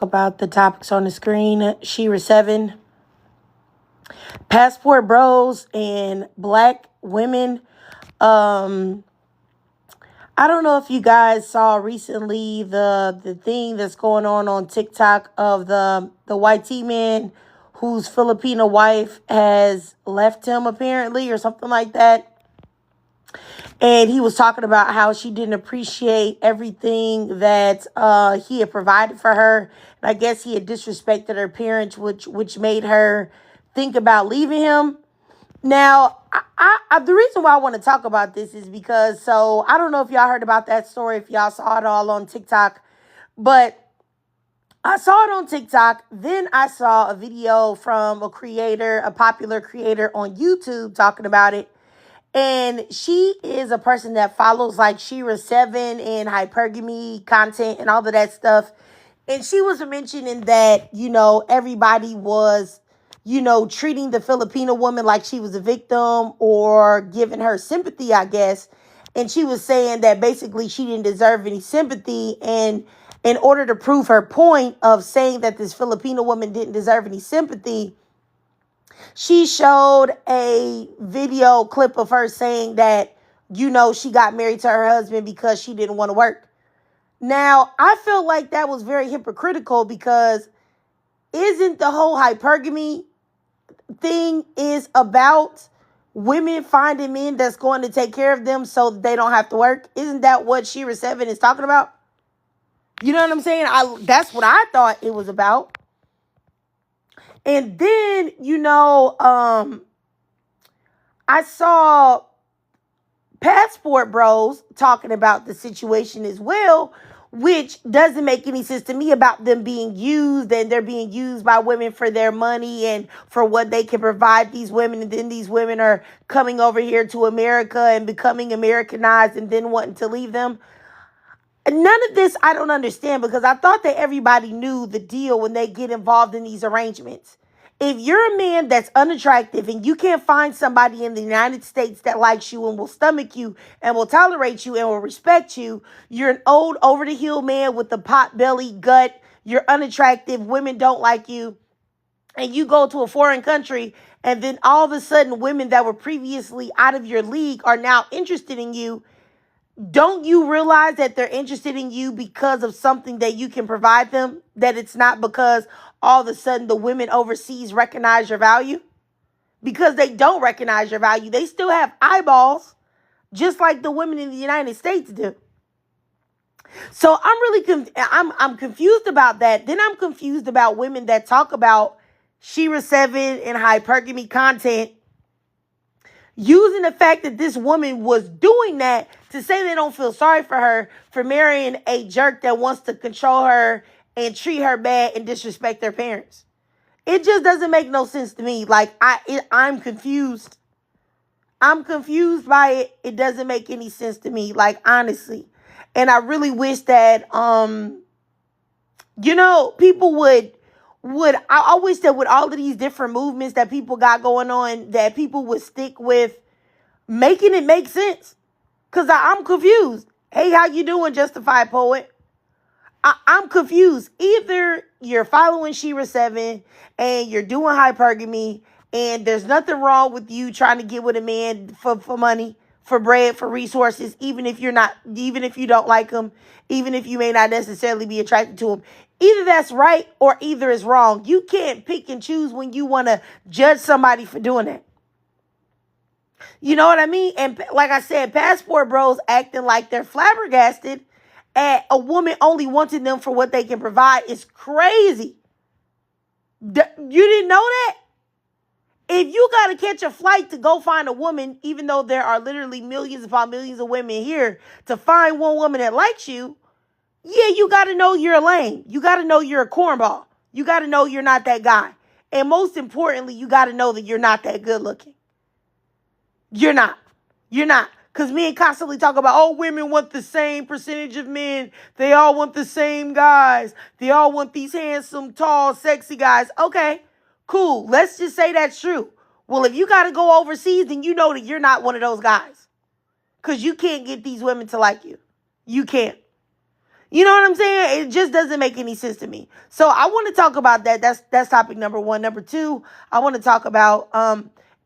About the topics on the screen. Shera 7, passport bros, and black women. Um, I don't know if you guys saw recently the thing that's going on TikTok of the white T man whose Filipino wife has left him apparently or something like that. And he was talking about how she didn't appreciate everything that he had provided for her. And I guess he had disrespected her parents, which made her think about leaving him. Now, the reason why I want to talk about this is because, so I don't know if y'all heard about that story, if y'all saw it all on TikTok, but I saw it on TikTok. Then I saw a video from a popular creator on YouTube talking about it. And she is a person that follows like Shera 7 and hypergamy content and all of that stuff. And she was mentioning that, everybody was, treating the Filipino woman like she was a victim or giving her sympathy, I guess. And she was saying that basically she didn't deserve any sympathy. And in order to prove her point of saying that this Filipino woman didn't deserve any sympathy, she showed a video clip of her saying that, she got married to her husband because she didn't want to work. Now, I felt like that was very hypocritical because isn't the whole hypergamy thing is about women finding men that's going to take care of them so they don't have to work? Isn't that what Shera 7 is talking about? You know what I'm saying? That's what I thought it was about. And then, I saw passport bros talking about the situation as well, which doesn't make any sense to me about them being used, and they're being used by women for their money and for what they can provide these women. And then these women are coming over here to America and becoming Americanized and then wanting to leave them. None of this I don't understand, because I thought that everybody knew the deal when they get involved in these arrangements. If you're a man that's unattractive and you can't find somebody in the United States that likes you and will stomach you and will tolerate you and will respect you, you're an old over-the-hill man with a pot belly gut, you're unattractive, women don't like you, and you go to a foreign country and then all of a sudden women that were previously out of your league are now interested in you, don't you realize that they're interested in you because of something that you can provide them? That it's not because all of a sudden the women overseas recognize your value? Because they don't recognize your value. They still have eyeballs, just like the women in the United States do. So I'm confused about that. Then I'm confused about women that talk about Shera 7 and hypergamy content, using the fact that this woman was doing that to say they don't feel sorry for her for marrying a jerk that wants to control her and treat her bad and disrespect their parents. It just doesn't make no sense to me. Like, I'm confused. I'm confused by it. It doesn't make any sense to me, like, honestly. And I really wish that, people would I wish that with all of these different movements that people got going on, that people would stick with making it make sense. Because I'm confused. Hey, how you doing, Justified Poet? I'm confused. Either you're following Shera 7 and you're doing hypergamy and there's nothing wrong with you trying to get with a man for money, for bread, for resources, even if you don't like him, even if you may not necessarily be attracted to him. Either that's right or either it's wrong. You can't pick and choose when you want to judge somebody for doing that. You know what I mean? And like I said, passport bros acting like they're flabbergasted at a woman only wanting them for what they can provide is crazy. You didn't know that? If you got to catch a flight to go find a woman, even though there are literally millions upon millions of women here, to find one woman that likes you, yeah, you got to know you're a lame. You got to know you're a cornball. You got to know you're not that guy. And most importantly, you got to know that you're not that good looking. You're not. You're not. Because men constantly talk about, oh, women want the same percentage of men. They all want the same guys. They all want these handsome, tall, sexy guys. Okay, cool. Let's just say that's true. Well, if you got to go overseas, then you know that you're not one of those guys. Because you can't get these women to like you. You can't. You know what I'm saying? It just doesn't make any sense to me. So I want to talk about that. That's topic number one. Number two, I want to talk about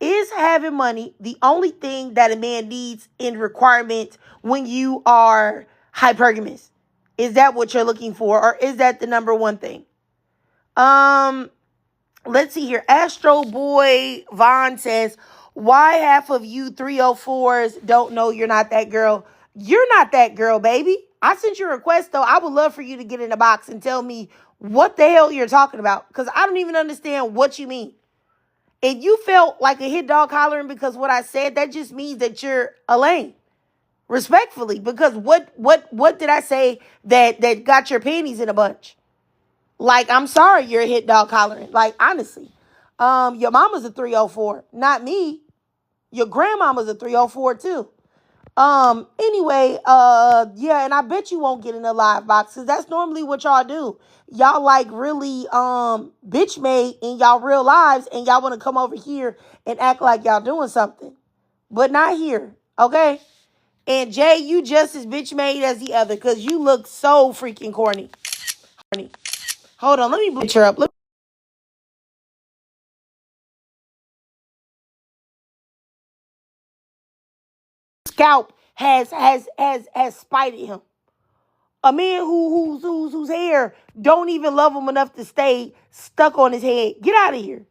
is having money the only thing that a man needs in requirement when you are hypergamous? Is that what you're looking for, or is that the number one thing? Um, let's see here. Astro Boy Vaughn says, why half of you 304s don't know you're not that girl? You're not that girl, baby. I sent you a request, though. I would love for you to get in the box and tell me what the hell you're talking about, because I don't even understand what you mean. If you felt like a hit dog hollering because what I said, that just means that you're a lame. Respectfully, because what did I say that got your panties in a bunch? Like, I'm sorry you're a hit dog hollering. Like, honestly. Your mama's a 304, not me. Your grandmama's a 304 too. Anyway, yeah, and I bet you won't get in the live box, because that's normally what y'all do. Y'all like really bitch made in y'all real lives, and y'all want to come over here and act like y'all doing something. But not here, okay? And Jay, you just as bitch made as the other, because you look so freaking corny. Hold on, let me bleach her up. Scalp has spited him. A man whose hair don't even love him enough to stay stuck on his head. Get out of here.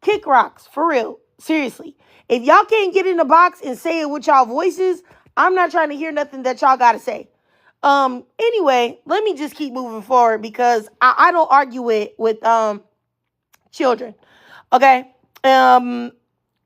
Kick rocks, for real. Seriously. If y'all can't get in the box and say it with y'all voices, I'm not trying to hear nothing that y'all gotta say. Anyway, let me just keep moving forward, because I don't argue with children. Okay.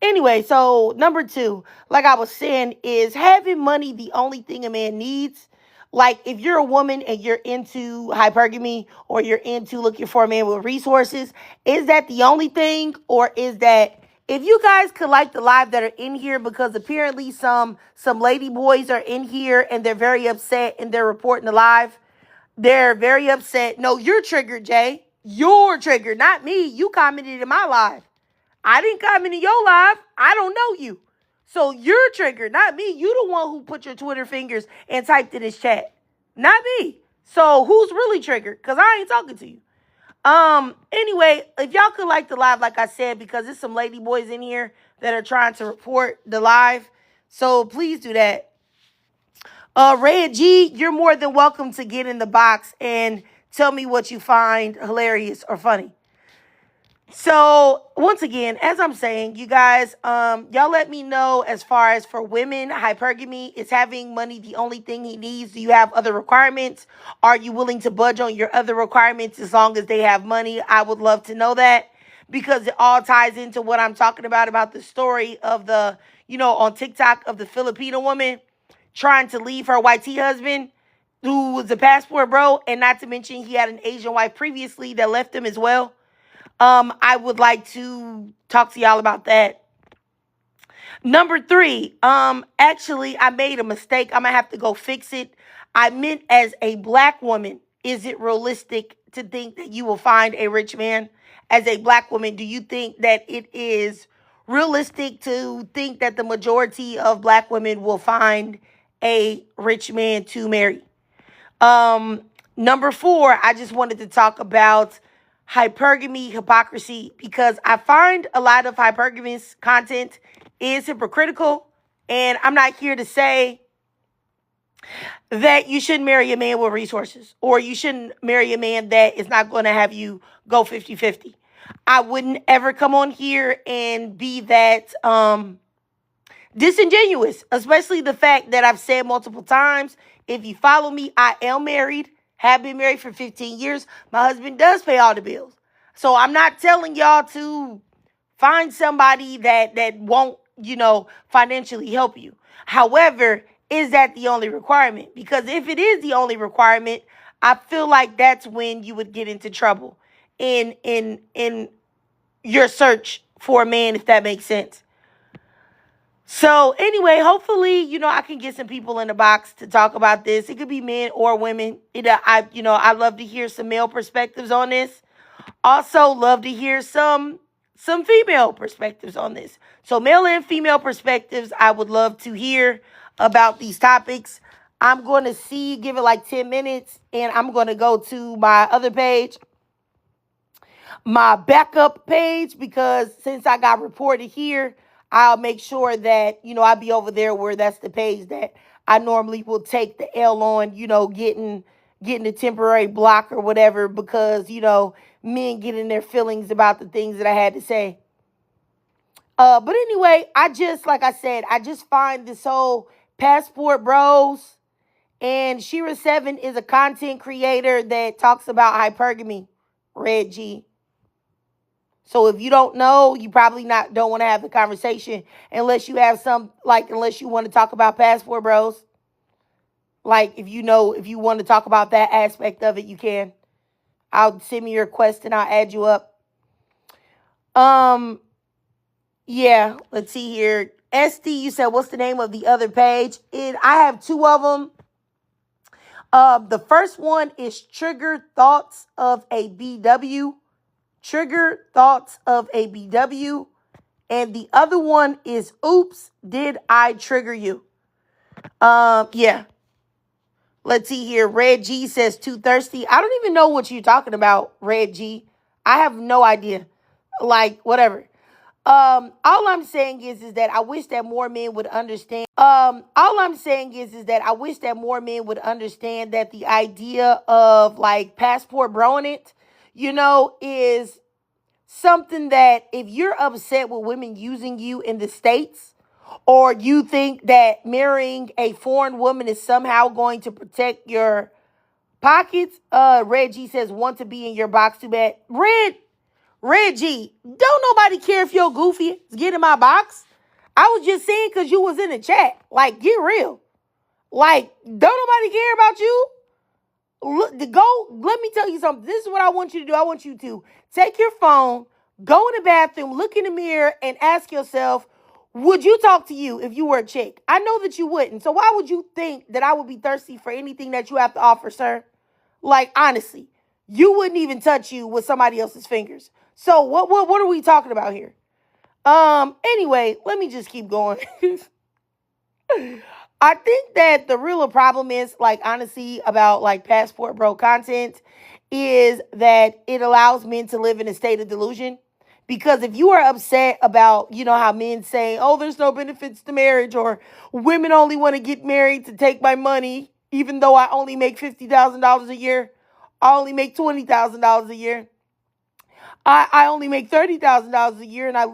Anyway, so number two, like I was saying, is having money the only thing a man needs? Like, if you're a woman and you're into hypergamy, or you're into looking for a man with resources, is that the only thing? Or is that, if you guys could like the live that are in here, because apparently some lady boys are in here and they're very upset and they're reporting the live. They're very upset. No, you're triggered, Jay. You're triggered, not me. You commented in my live. I didn't comment in your live. I don't know you. So you're triggered, not me. You the one who put your Twitter fingers and typed in his chat. Not me. So who's really triggered? Because I ain't talking to you. Anyway, if y'all could like the live, like I said, because there's some lady boys in here that are trying to report the live. So please do that. Red G, you're more than welcome to get in the box and tell me what you find hilarious or funny. So once again, as I'm saying, you guys, y'all let me know, as far as for women, hypergamy, is having money the only thing he needs? Do you have other requirements? Are you willing to budge on your other requirements as long as they have money? I would love to know that, because it all ties into what I'm talking about the story of the, on TikTok, of the Filipino woman trying to leave her white tea husband, who was a passport bro, and not to mention he had an Asian wife previously that left him as well. I would like to talk to y'all about that. Number three, actually, I made a mistake. I'm gonna have to go fix it. I meant, as a black woman, is it realistic to think that you will find a rich man? As a black woman, do you think that it is realistic to think that the majority of black women will find a rich man to marry? Number four, I just wanted to talk about hypergamy, hypocrisy, because I find a lot of hypergamous content is hypocritical, and I'm not here to say that you shouldn't marry a man with resources, or you shouldn't marry a man that is not going to have you go 50-50. I wouldn't ever come on here and be that disingenuous, especially the fact that I've said multiple times, if you follow me, I am married. Have been married for 15 years. My husband does pay all the bills. So I'm not telling y'all to find somebody that won't, financially help you. However, is that the only requirement? Because if it is the only requirement, I feel like that's when you would get into trouble in your search for a man, if that makes sense. So anyway, hopefully, I can get some people in the box to talk about this. It could be men or women. I love to hear some male perspectives on this. Also love to hear some female perspectives on this. So male and female perspectives, I would love to hear about these topics. I'm going to give it like 10 minutes, and I'm going to go to my other page, my backup page, because since I got reported here, I'll make sure that, I'll be over there where that's the page that I normally will take the L on, getting a temporary block or whatever, because, men getting their feelings about the things that I had to say. But anyway, like I said, I just find this whole passport bros, and Shera7 is a content creator that talks about hypergamy, Red G. So if you don't know, you probably don't want to have the conversation unless you have unless you want to talk about passport bros. Like, if you want to talk about that aspect of it, you can. I'll send me your request and I'll add you up. Yeah, let's see here. ST, you said, what's the name of the other page? I have two of them. The first one is Trigger Thoughts of a BW. Trigger Thoughts of a BW. And the other one is Oops, Did I Trigger You? Yeah. Let's see here. Red G says too thirsty. I don't even know what you're talking about, Red G. I have no idea. Like, whatever. All I'm saying is that I wish that more men would understand. All I'm saying is that I wish that more men would understand that the idea of like passport broing it, is something that if you're upset with women using you in the States, or you think that marrying a foreign woman is somehow going to protect your pockets, Reggie says, want to be in your box too bad. Reggie, don't nobody care if you're goofy. Get in my box. I was just saying because you was in the chat. Like, get real. Like, don't nobody care about you. Let me tell you something. This is what I want you to do. I want you to take your phone, go in the bathroom, look in the mirror, and ask yourself, would you talk to you if you were a chick? I know that you wouldn't. So why would you think that I would be thirsty for anything that you have to offer, sir? Like, honestly, you wouldn't even touch you with somebody else's fingers. So what are we talking about here? Anyway, let me just keep going. I think that the real problem is, like, honestly, about like passport bro content is that it allows men to live in a state of delusion. Because if you are upset about, how men say, oh, there's no benefits to marriage, or women only want to get married to take my money, even though I only make $50,000 a year, I only make $20,000 a year. I only make $30,000 a year, and I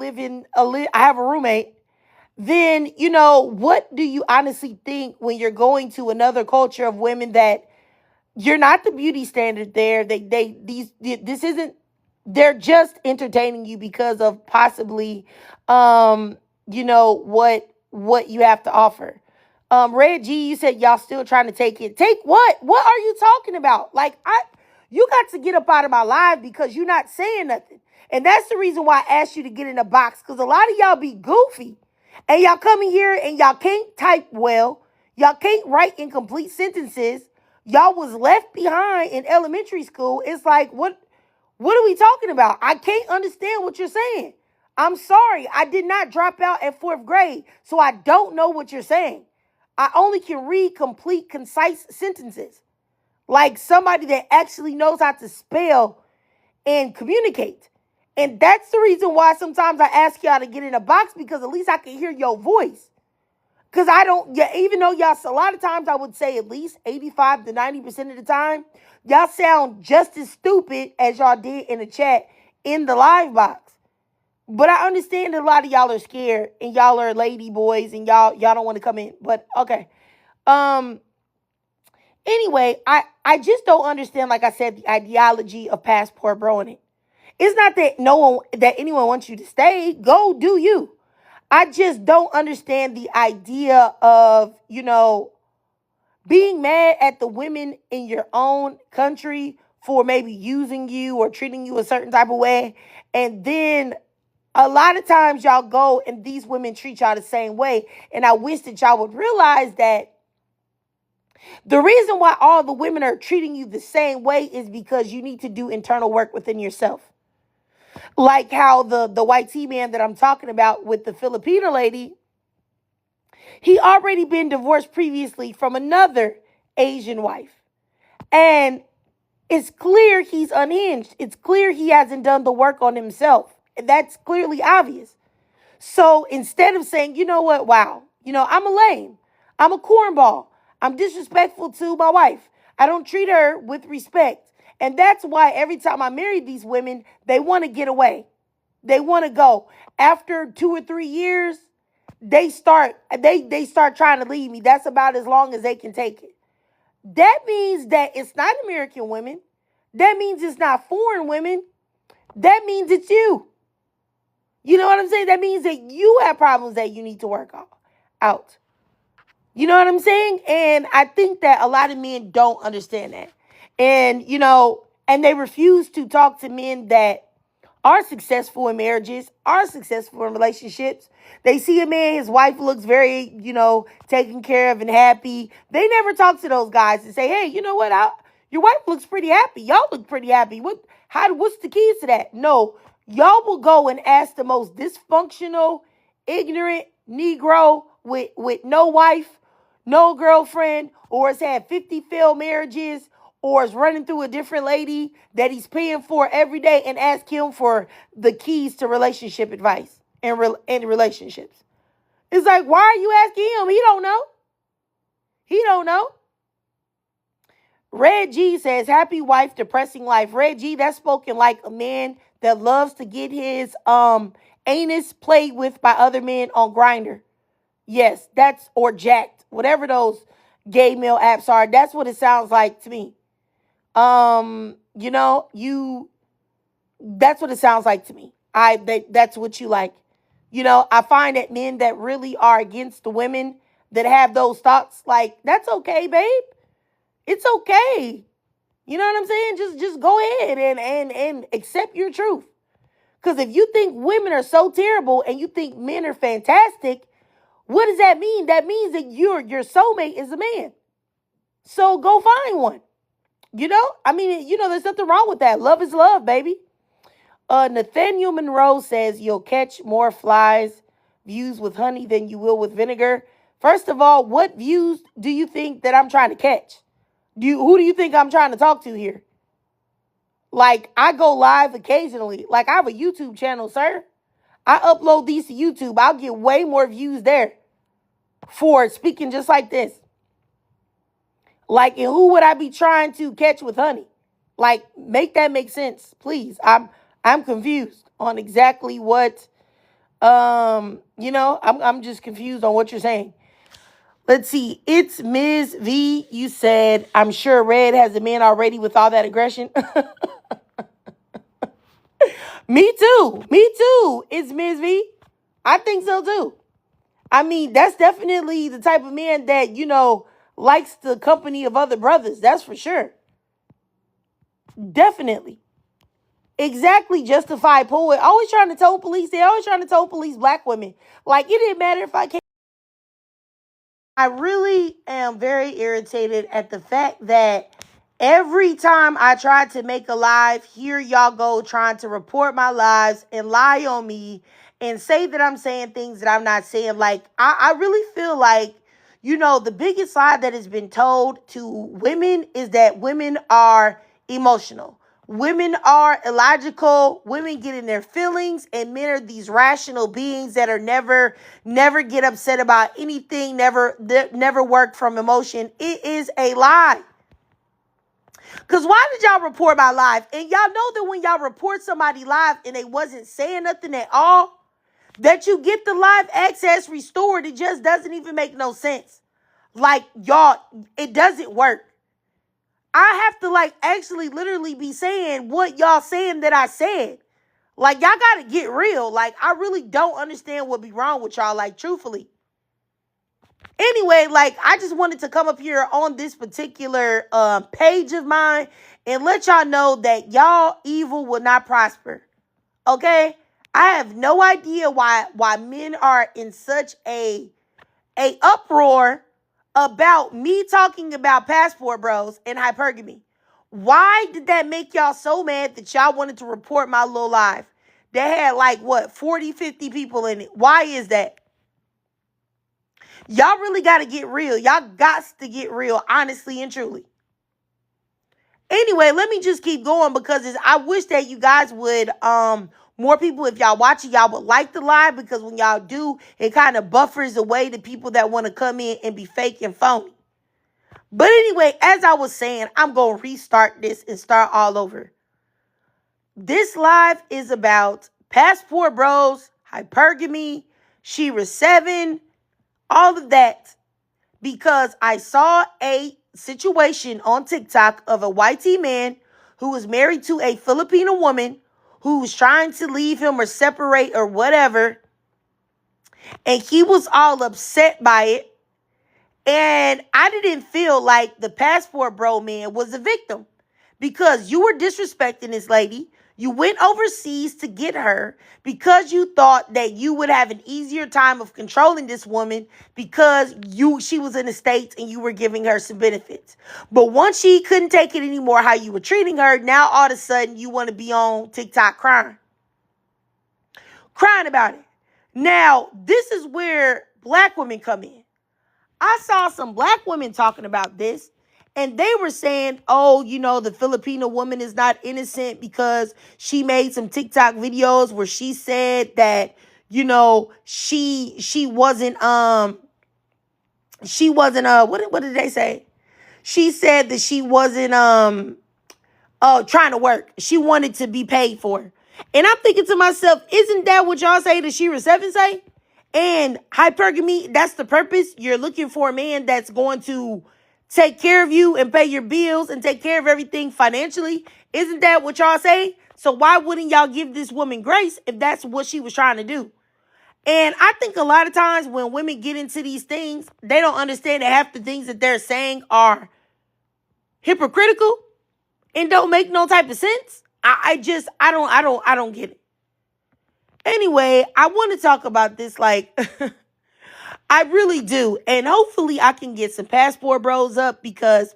have a roommate. Then, what do you honestly think when you're going to another culture of women that you're not the beauty standard there? They're just entertaining you because of possibly, what you have to offer. Red G, you said y'all still trying to take it. Take what? What are you talking about? Like, you got to get up out of my live because you're not saying nothing. And that's the reason why I asked you to get in a box, because a lot of y'all be goofy. And y'all come in here and y'all can't type well. Y'all can't write incomplete sentences. Y'all was left behind in elementary school. It's like, what are we talking about? I can't understand what you're saying. I'm sorry. I did not drop out at 4th grade, so I don't know what you're saying. I only can read complete, concise sentences. Like somebody that actually knows how to spell and communicate. And that's the reason why sometimes I ask y'all to get in a box, because at least I can hear your voice. Because even though y'all, a lot of times I would say at least 85 to 90% of the time, y'all sound just as stupid as y'all did in the chat in the live box. But I understand that a lot of y'all are scared and y'all are lady boys and y'all don't want to come in. But okay. Anyway, I just don't understand, like I said, the ideology of passport broing it. It's not that anyone wants you to stay. Go do you. I just don't understand the idea of, being mad at the women in your own country for maybe using you or treating you a certain type of way. And then a lot of times y'all go and these women treat y'all the same way. And I wish that y'all would realize that the reason why all the women are treating you the same way is because you need to do internal work within yourself. Like how the white tea man that I'm talking about with the Filipino lady, He already been divorced previously from another Asian wife. And it's clear he's unhinged. It's clear he hasn't done the work on himself. And that's clearly obvious. So instead of saying, you know what, wow, I'm a lame. I'm a cornball. I'm disrespectful to my wife. I don't treat her with respect. And that's why every time I marry these women, they want to get away. They want to go. After 2 or 3 years, they start trying to leave me. That's about as long as they can take it. That means that it's not American women. That means it's not foreign women. That means it's you. You know what I'm saying? That means that you have problems that you need to work out. You know what I'm saying? And I think that a lot of men don't understand that. And, and they refuse to talk to men that are successful in marriages, are successful in relationships. They see a man, his wife looks very, taken care of and happy. They never talk to those guys and say, hey, you know what? Your wife looks pretty happy. Y'all look pretty happy. What's the keys to that? No, y'all will go and ask the most dysfunctional, ignorant Negro with no wife, no girlfriend, or has had 50 failed marriages, or is running through a different lady that he's paying for every day, and ask him for the keys to relationship advice and relationships. It's like, why are you asking him? He don't know. He don't know. Red G says, happy wife, depressing life. Red G, that's spoken like a man that loves to get his anus played with by other men on Grindr. Yes, or Jacked. Whatever those gay male apps are, that's what it sounds like to me. That's what it sounds like to me. That's what you like. I find that men that really are against the women that have those thoughts, like, that's okay, babe. It's okay. You know what I'm saying? Just go ahead and accept your truth. Because if you think women are so terrible and you think men are fantastic, what does that mean? That means that your soulmate is a man. So go find one. There's nothing wrong with that. Love is love, baby. Nathaniel Monroe says you'll catch more views with honey than you will with vinegar. First of all, what views do you think that I'm trying to catch? Who do you think I'm trying to talk to here? Like, I go live occasionally. Like, I have a YouTube channel, sir. I upload these to YouTube. I'll get way more views there for speaking just like this. Like, and who would I be trying to catch with honey? Like, make that make sense, please. I'm confused on exactly what, I'm just confused on what you're saying. Let's see. It's Ms. V. You said, I'm sure Red has a man already with all that aggression. Me too. It's Ms. V. I think so too. I mean, that's definitely the type of man that, likes the company of other brothers. That's for sure. Definitely. Exactly, justified poet. Always trying to tell police. They always trying to tell police black women. Like, it didn't matter if I came. I really am very irritated at the fact that every time I try to make a live, here y'all go trying to report my lives and lie on me and say that I'm saying things that I'm not saying. Like, I really feel like, the biggest lie that has been told to women is that women are emotional. Women are illogical. Women get in their feelings, and men are these rational beings that are never get upset about anything, never work from emotion. It is a lie. Because why did y'all report my live? And y'all know that when y'all report somebody live and they wasn't saying nothing at all, that you get the live access restored. It just doesn't even make no sense. Like, y'all, it doesn't work. I have to actually literally be saying what y'all saying that I said. Like, y'all got to get real. Like, I really don't understand what be wrong with y'all, like, truthfully. Anyway, I just wanted to come up here on this particular page of mine and let y'all know that y'all evil will not prosper. Okay? I have no idea why men are in such a uproar about me talking about passport bros and hypergamy. Why did that make y'all so mad that y'all wanted to report my little live that had 40, 50 people in it? Why is that? Y'all really got to get real. Y'all got to get real, honestly and truly. Anyway, let me just keep going because I wish that you guys would, more people, if y'all watching, y'all would like the live, because when y'all do, it kind of buffers away the people that want to come in and be fake and phony. But anyway, as I was saying, I'm going to restart this and start all over. This live is about passport bros, hypergamy, Shera 7, all of that, because I saw a situation on TikTok of a white man who was married to a Filipino woman who was trying to leave him or separate or whatever. And he was all upset by it. And I didn't feel like the passport bro man was a victim, because you were disrespecting this lady. You went overseas to get her because you thought that you would have an easier time of controlling this woman because she was in the States and you were giving her some benefits. But once she couldn't take it anymore, how you were treating her, now all of a sudden you want to be on TikTok crying about it. Now, this is where black women come in. I saw some black women talking about this, and they were saying, oh, the Filipino woman is not innocent because she made some TikTok videos where she said that, she wasn't, what did they say? She said that she wasn't, trying to work. She wanted to be paid for. And I'm thinking to myself, isn't that what y'all say that Shera 7 say? And hypergamy, that's the purpose. You're looking for a man that's going to take care of you and pay your bills and take care of everything financially. Isn't that what y'all say? So why wouldn't y'all give this woman grace if that's what she was trying to do? And I think a lot of times when women get into these things, they don't understand that half the things that they're saying are hypocritical and don't make no type of sense. I don't get it. Anyway, I want to talk about this, like, I really do. And hopefully I can get some passport bros up, because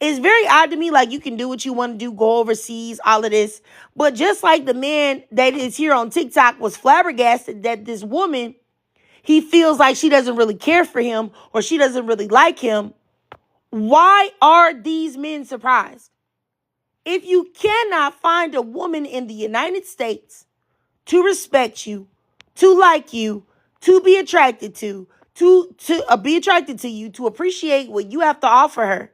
it's very odd to me. Like, you can do what you want to do, go overseas, all of this. But just like the man that is here on TikTok was flabbergasted that this woman, he feels like she doesn't really care for him or she doesn't really like him. Why are these men surprised? If you cannot find a woman in the United States to respect you, to like you, to be attracted to be attracted to you, to appreciate what you have to offer her.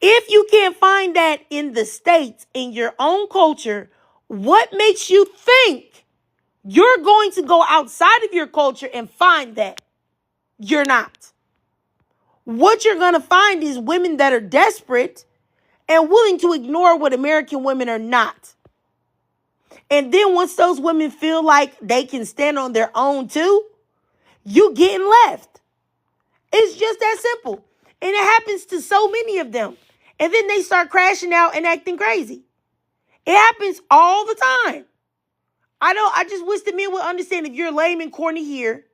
If you can't find that in the States, in your own culture, what makes you think you're going to go outside of your culture and find that? You're not. What you're going to find is women that are desperate and willing to ignore what American women are not. And then once those women feel like they can stand on their own too, you getting left. It's just that simple. And it happens to so many of them. And then they start crashing out and acting crazy. It happens all the time. I just wish the men would understand, if you're lame and corny here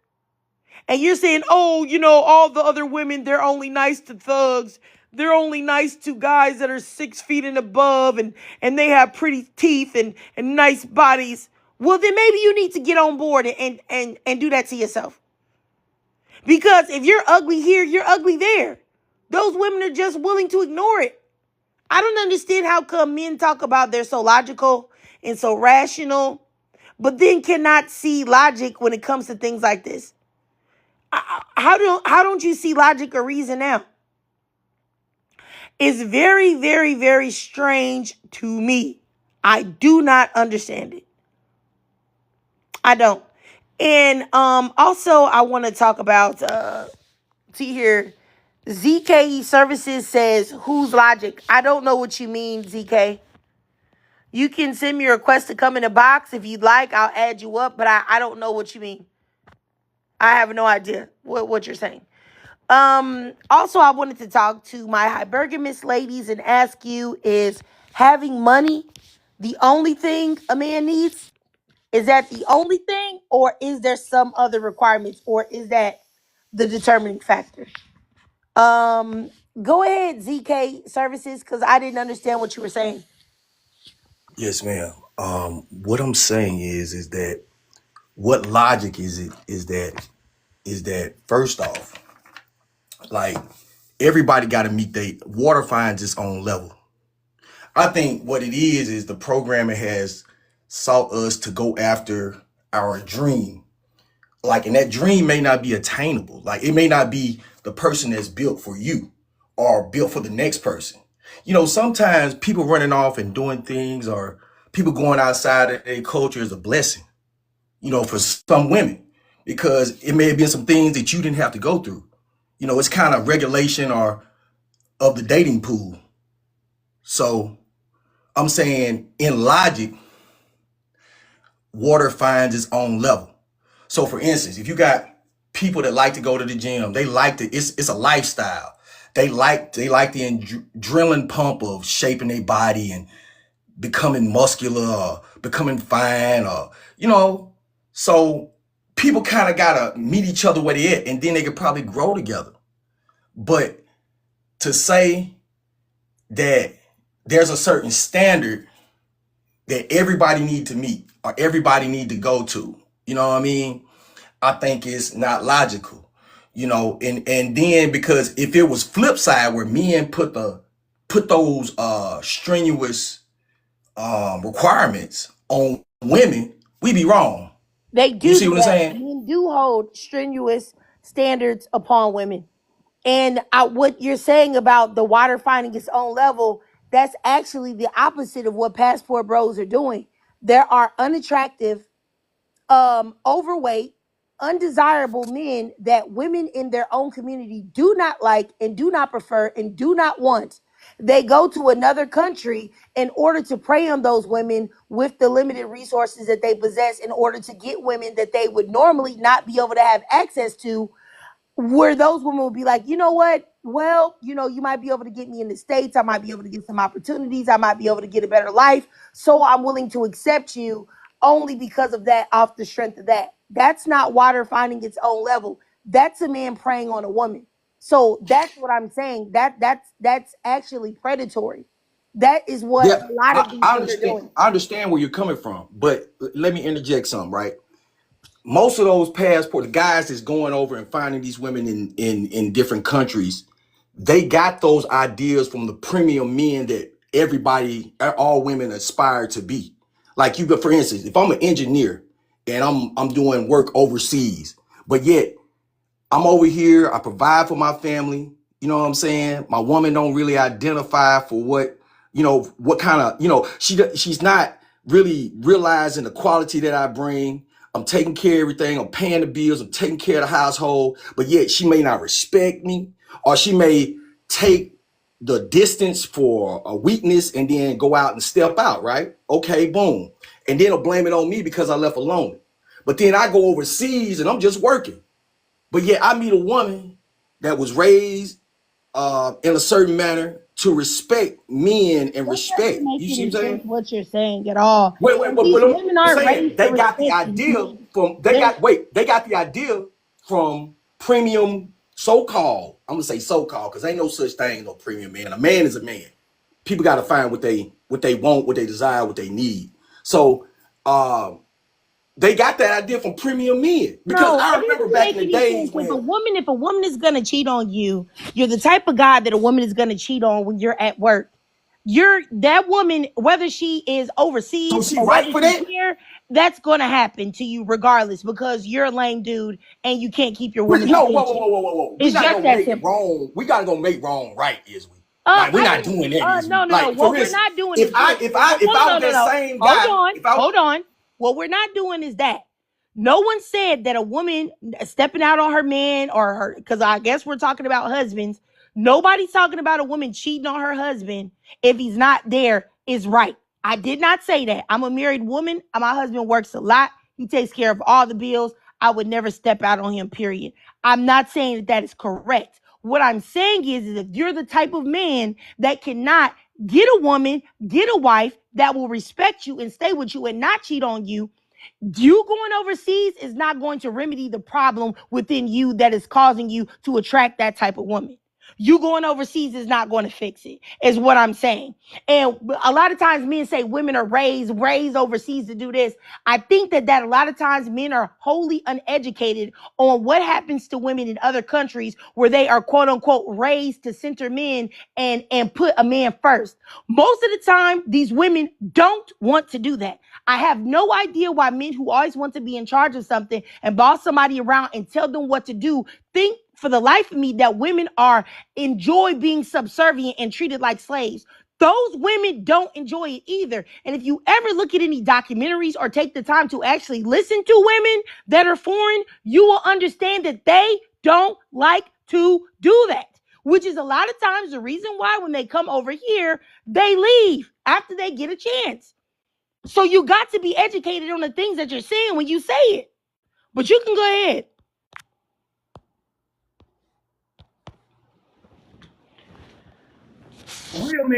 and you're saying, oh, all the other women, they're only nice to thugs. They're only nice to guys that are 6 feet and above and they have pretty teeth and nice bodies. Well, then maybe you need to get on board and do that to yourself. Because if you're ugly here, you're ugly there. Those women are just willing to ignore it. I don't understand how come men talk about they're so logical and so rational, but then cannot see logic when it comes to things like this. How don't you see logic or reason now? It's very, very, very strange to me. I do not understand it. I don't. And also, I want to talk about, see here, ZK Services says, whose logic? I don't know what you mean, ZK. You can send me a request to come in a box if you'd like. I'll add you up, but I don't know what you mean. I have no idea what you're saying. Also, I wanted to talk to my hypergamous ladies and ask you, is having money the only thing a man needs? Is that the only thing, or is there some other requirements, or is that the determining factor? Go ahead, ZK Services, because I didn't understand what you were saying. Yes, ma'am. What I'm saying is that what logic is it? Is that is that first off, like everybody got to meet they water finds its own level. I think what it is the programming has sought us to go after our dream. Like, and that dream may not be attainable. Like, it may not be the person that's built for you or built for the next person. You know, sometimes people running off and doing things or people going outside of their culture is a blessing, you know, for some women, because it may have been some things that you didn't have to go through. You know, it's kind of regulation or of the dating pool. So I'm saying in logic, water finds its own level. So for instance, if you got people that like to go to the gym, they like to, it's a lifestyle. They like the adrenaline pump of shaping their body and becoming muscular or becoming fine or, you know, so people kind of gotta meet each other where they at, and then they could probably grow together. But to say that there's a certain standard that everybody need to meet or everybody need to go to, you know what I mean? I think it's not logical, you know, and then because if it was flip side where men put those strenuous requirements on women, we be wrong. They You do see do what I'm that. saying? Men do hold strenuous standards upon women. And what you're saying about the water finding its own level, that's actually the opposite of what passport bros are doing. There are unattractive, overweight, undesirable men that women in their own community do not like and do not prefer and do not want. They go to another country in order to prey on those women with the limited resources that they possess in order to get women that they would normally not be able to have access to, where those women would be like, you know what? Well, you know, you might be able to get me in the States. I might be able to get some opportunities. I might be able to get a better life. So I'm willing to accept you only because of that, off the strength of that. That's not water finding its own level. That's a man preying on a woman. So that's what I'm saying. That's actually predatory. That is what Yeah, a lot of these I men are understand. doing. I understand where you're coming from, but let me interject something, right? Most of those passport the guys that's going over and finding these women in different countries, they got those ideas from the premium men that everybody, all women aspire to be. Like you, for instance, if I'm an engineer and I'm doing work overseas, but yet I'm over here, I provide for my family. You know what I'm saying? My woman don't really identify for what, you know, what kind of, you know, she's not really realizing the quality that I bring. I'm taking care of everything. I'm paying the bills. I'm taking care of the household. But yet she may not respect me, or she may take the distance for a weakness and then go out and step out, right? Okay, boom. And then they'll blame it on me because I left alone. But then I go overseas and I'm just working. But yet I meet a woman that was raised in a certain manner to respect men and That doesn't respect. make You see any what I'm sense saying? what you're saying at all. And But these I'm women aren't saying raised to they got the respect idea men. from They're they got the idea from premium so-called. I'm gonna say so-called because ain't no such thing no premium man. A man is a man. People got to find what they want, what they desire, what they need. So they got that idea from premium men because No, I it remember doesn't back make in the any days sense. when If a woman is gonna cheat on you, you're the type of guy that a woman is gonna cheat on when you're at work. You're that woman, whether she is so overseas she or right whether for she's that. here, that's gonna happen to you regardless because you're a lame dude and you can't keep your woman's No, whoa, whoa, attention. whoa, whoa, whoa, whoa. We It's not just gonna that make simple. wrong. We gotta go make wrong right, is we? Like we're I not didn't. doing that, is we? No, no, no. Like for What we're instance, not doing is put. if I was No, no, that no. same guy, if I Hold on. What we're not doing is that. No one said that a woman stepping out on her man or her, because I guess we're talking about husbands. Nobody's talking about a woman cheating on her husband if he's not there is right. I did not say that. I'm a married woman. My husband works a lot. He takes care of all the bills. I would never step out on him, period. I'm not saying that that is correct. What I'm saying is if you're the type of man that cannot get a woman, get a wife that will respect you and stay with you and not cheat on you, you going overseas is not going to remedy the problem within you that is causing you to attract that type of woman. You going overseas is not going to fix it, is what I'm saying. And a lot of times men say women are raised overseas to do this. I think that a lot of times men are wholly uneducated on what happens to women in other countries where they are quote unquote raised to center men and put a man first. Most of the time, these women don't want to do that. I have no idea why men who always want to be in charge of something and boss somebody around and tell them what to do think for the life of me that women are enjoy being subservient and treated like slaves. Those women don't enjoy it either. And if you ever look at any documentaries or take the time to actually listen to women that are foreign, you will understand that they don't like to do that. Which is a lot of times the reason why when they come over here, they leave after they get a chance. So you got to be educated on the things that you're saying when you say it. But you can go ahead.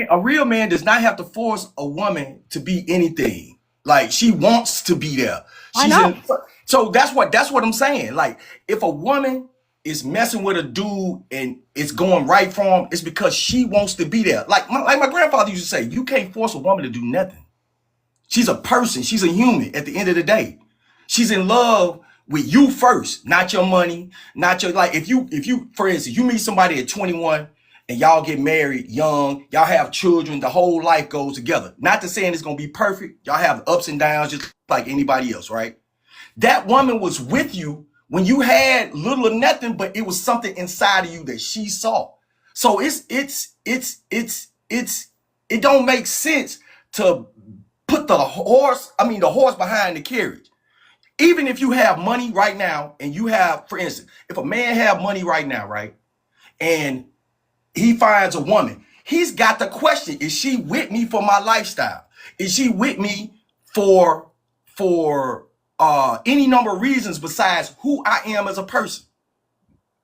A real man does not have to force a woman to be anything. Like she wants to be there. I She's know. in. So that's what I'm saying. Like if a woman is messing with a dude and it's going right for him, it's because she wants to be there. Like my grandfather used to say, you can't force a woman to do nothing. She's a person. She's a human at the end of the day. She's in love with you first, not your money, not your like. If you, for instance, you meet somebody at 21 and y'all get married young, y'all have children, the whole life goes together. Not to saying it's gonna be perfect. Y'all have ups and downs just like anybody else, right? That woman was with you when you had little or nothing, but it was something inside of you that she saw. So it don't make sense to put the horse behind the carriage. Even if you have money right now and you have, for instance, if a man have money right now, right, and he finds a woman, he's got the question, is she with me for my lifestyle? Is she with me for any number of reasons besides who I am as a person?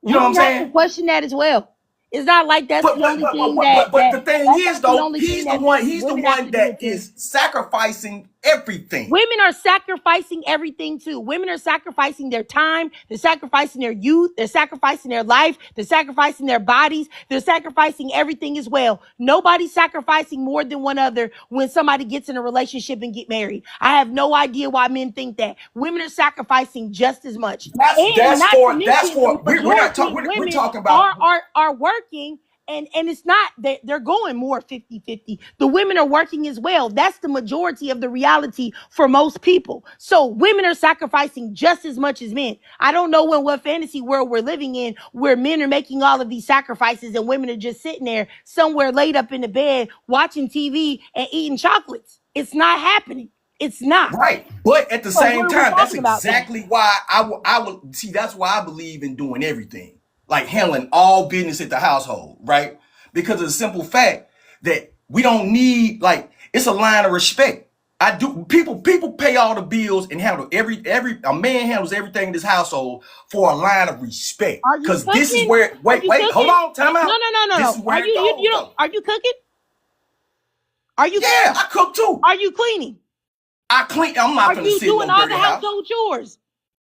You know what I'm Women have to saying? question that as well. It's not like that's But the but only but thing but, but, but the thing that's is not the though, only thing that he's the women have one to do that it too. is sacrificing everything. Women are sacrificing everything too. Women are sacrificing their time, they're sacrificing their youth, they're sacrificing their life, they're sacrificing their bodies, they're sacrificing everything as well. Nobody's sacrificing more than one other when somebody gets in a relationship and get married. I have no idea why men think that. Women are sacrificing just as much. And not to That's mention the for we're not majority talking of we're women talking about are working and it's not that they're going more 50-50. The women are working as well. That's the majority of the reality for most people. So women are sacrificing just as much as men. I don't know what fantasy world we're living in where men are making all of these sacrifices and women are just sitting there somewhere laid up in the bed watching TV and eating chocolates. It's not happening. It's not. right. But at the So what same are we time, that's talking about then? exactly why I would see that's why I believe in doing everything. Like handling all business at the household, right? Because of the simple fact that we don't need like it's a line of respect. I do people pay all the bills and handle every a man handles everything in this household for a line of respect. Are you Cause this is cooking? where Are wait, you wait, hold cooking? on, time No, out. no, no, no, This no. is where it You goes don't? though. Are you cooking? Are you Yeah, cooking? I cook too. Are you cleaning? I clean. I'm not Are finna you sit in doing no all the dirty house. household chores?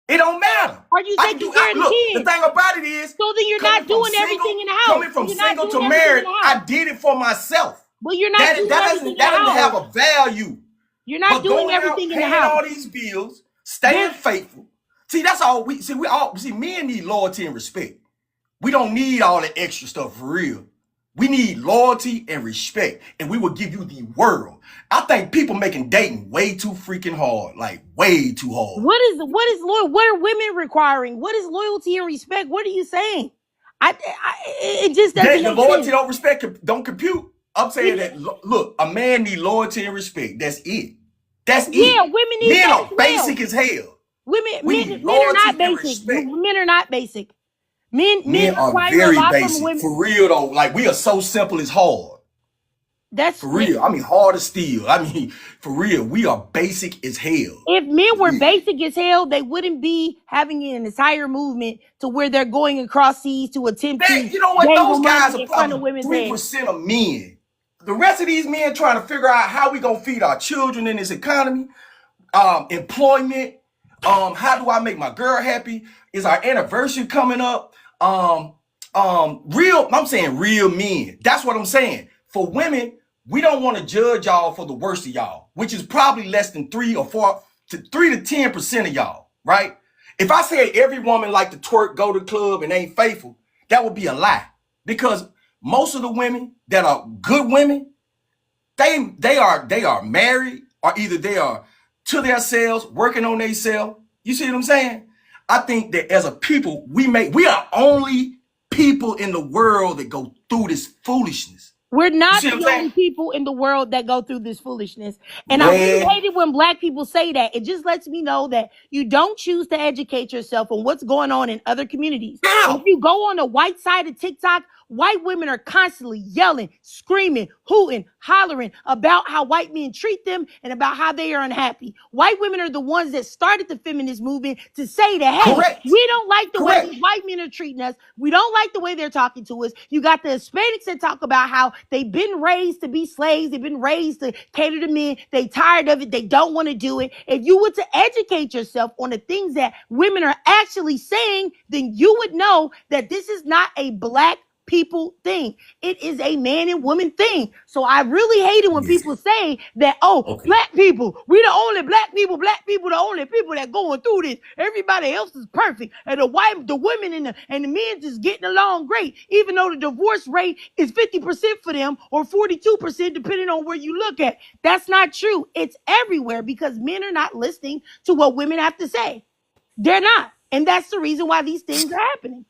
It don't matter. Are you I can taking do. care of the Look, the kids? thing about it is, So then you're coming not from doing everything single, in the house. coming So from you're not single doing to everything in married, the I house. did it for myself. But you're not That doing that everything doesn't in the that doesn't house. have a value. You're not But doing going out, everything in the paying house. all these bills, staying There's faithful. See, that's all we see. We all see. Men need loyalty and respect. We don't need all the extra stuff for real. We need loyalty and respect, and we will give you the world. I think people making dating way too freaking hard, like way too hard. what is loyal? What are women requiring? What is loyalty and respect? What are you saying? It just doesn't The make loyalty sense. don't respect don't compute. I'm saying It, that look, a man need loyalty and respect. That's it. That's yeah, it. women need Men that as are well. basic as hell. Women, We men, need men are not loyalty and basic. respect. Men are not basic. Men Men are require a very lot from basic. women. For real though, like we are so simple as hard. That's For real. I mean hard as steel. I mean, for real, we are basic as hell. if men For were real. basic as hell, they wouldn't be having an entire movement to where they're going across seas to attempt to You know what? dangle Those guys money are in front of probably women's heads. 3% of men. The rest of these men trying to figure out how we gonna feed our children in this economy, employment. How do I make my girl happy? Is our anniversary coming up? I'm saying real men. That's what I'm saying. For women, we don't want to judge y'all for the worst of y'all, which is probably less than 3 to 10% of y'all, right? If I say every woman like to twerk, go to the club, and ain't faithful, that would be a lie. Because most of the women that are good women, they are married, or either they are to themselves, working on themselves. You see what I'm saying? I think that as a people, we are only people in the world that go through this foolishness. We're You not see what I'm the saying? only people in the world that go through this foolishness. And I really Man, hate it when black people say that. It just lets me know that you don't choose to educate yourself on what's going on in other communities. If how? you go on the white side of TikTok, white women are constantly yelling, screaming, hooting, hollering about how white men treat them and about how they are unhappy. White women are the ones that started the feminist movement to say that, hey, Correct. we don't like the way Correct. these white men are treating us. We don't like the way they're talking to us. You got the Hispanics that talk about how they've been raised to be slaves. They've been raised to cater to men. They tired of it. They don't want to do it. If you were to educate yourself on the things that women are actually saying, then you would know that this is not a black people thing. It is a man and woman thing. So I really hate it when Yes. people say that, oh, Okay. black people, we the only black people the only people that going through this. Everybody else is perfect. And the women and the men just getting along great, even though the divorce rate is 50% for them or 42%, depending on where you look at. That's not true. It's everywhere because men are not listening to what women have to say. They're not. And that's the reason why these things are happening.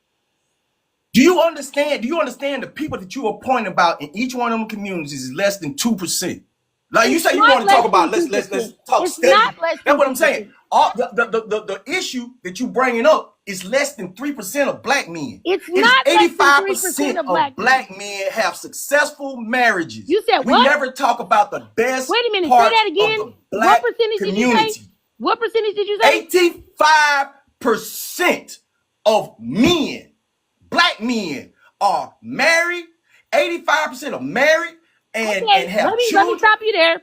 Do you understand? Do you understand the people that you are pointing about in each one of them communities is less than 2%? Like you It's say, you not want to less talk about than let's 2%. talk It's not study. less That's than what I'm saying. 2%. All the issue that you bringing up is less than 3% of black men. It's It is not less than 3% 85% of of black men. black men have successful marriages. You said We what? never talk about the best Wait a minute. Say parts that of again. the What black percentage did you say? community. What percentage did you say? 85% of men, black men, are married. 85% are married and Okay, have let me children. stop you there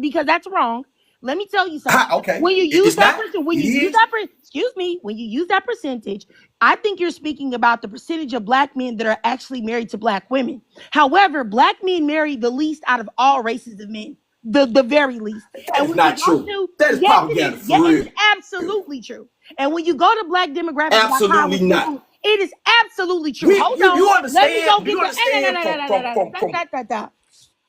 because that's wrong. Let me tell you something. Okay, When you use it's that not. percent, It is. excuse me, when you use that percentage, I think you're speaking about the percentage of black men that are actually married to black women. However, black men marry the least out of all races of men, the very least. That And is when you not go true. to, That is yes, it is. propaganda Yeah, for it is real. absolutely true. And when you go to blackdemographics.com Absolutely and not. Google, it is absolutely true. We Hold on. you Let me go understand? Do get you the. understand from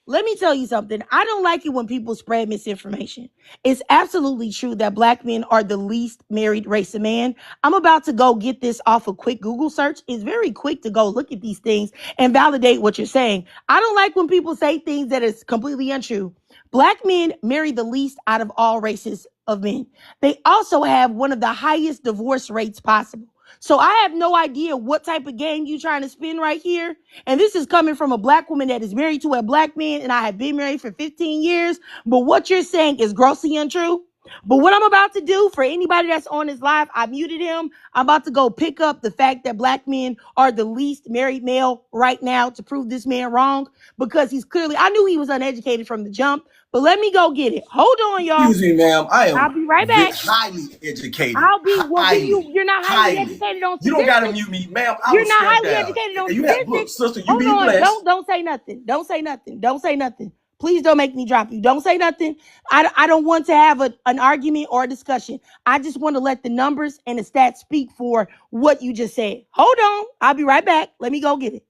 Let me tell you something. I don't like it when people spread misinformation. It's absolutely true that black men are the least married race of man. I'm about to go get this off a quick Google search. It's very quick to go look at these things and validate what you're saying. I don't like when people say things that is completely untrue. Black men marry the least out of all races of men. They also have one of the highest divorce rates possible. So I have no idea what type of game you trying to spin right here. And this is coming from a black woman that is married to a black man, and I have been married for 15 years. But what you're saying is grossly untrue. But what I'm about to do for anybody that's on this live, I muted him. I'm about to go pick up the fact that black men are the least married male right now to prove this man wrong because he's clearly, I knew he was uneducated from the jump, but let me go get it. Hold on, y'all. excuse me, ma'am. I I'll am be right back. highly educated. I'll be, well, then Highly, you're not highly highly. educated on You don't gotta statistics. mute me, ma'am. I will You're not step highly down. educated on You have look, statistics. sister, you Hold be on. blessed. Don't say nothing. Don't say nothing. Don't say nothing. Please don't make me drop you. Don't say nothing. I don't want to have an argument or a discussion. I just want to let the numbers and the stats speak for what you just said. Hold on. I'll be right back. Let me go get it.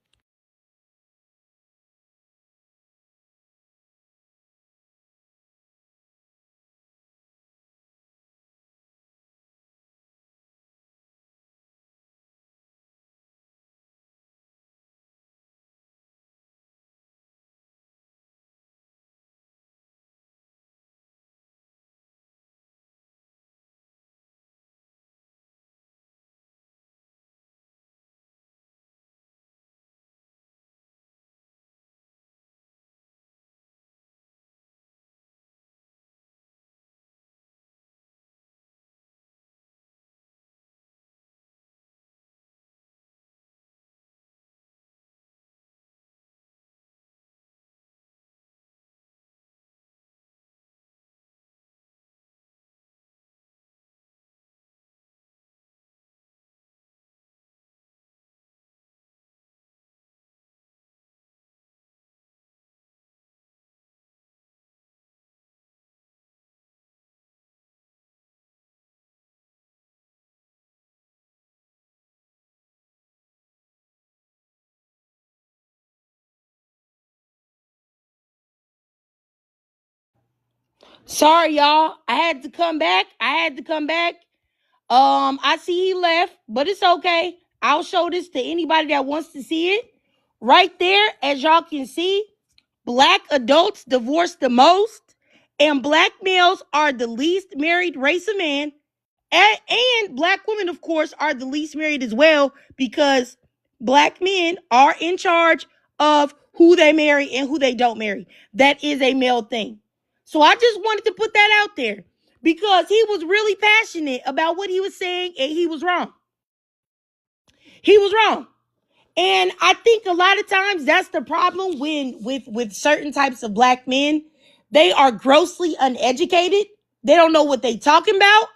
Sorry, y'all. I had to come back. I see he left, but it's okay. I'll show this to anybody that wants to see it. Right there, as y'all can see, black adults divorce the most, and black males are the least married race of man. And black women, of course, are the least married as well because black men are in charge of who they marry and who they don't marry. That is a male thing. So I just wanted to put that out there because he was really passionate about what he was saying and he was wrong. He was wrong. And I think a lot of times that's the problem when with certain types of black men. They are grossly uneducated. They don't know what they talking about.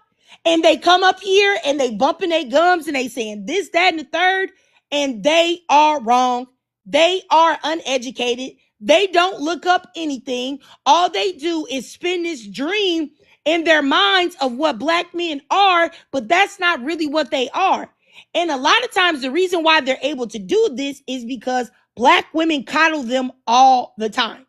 And they come up here and they bumping their gums and they saying this, that, and the third. And they are wrong. They are uneducated. They don't look up anything. All they do is spin this dream in their minds of what black men are, but that's not really what they are. And a lot of times the reason why they're able to do this is because black women coddle them all the time.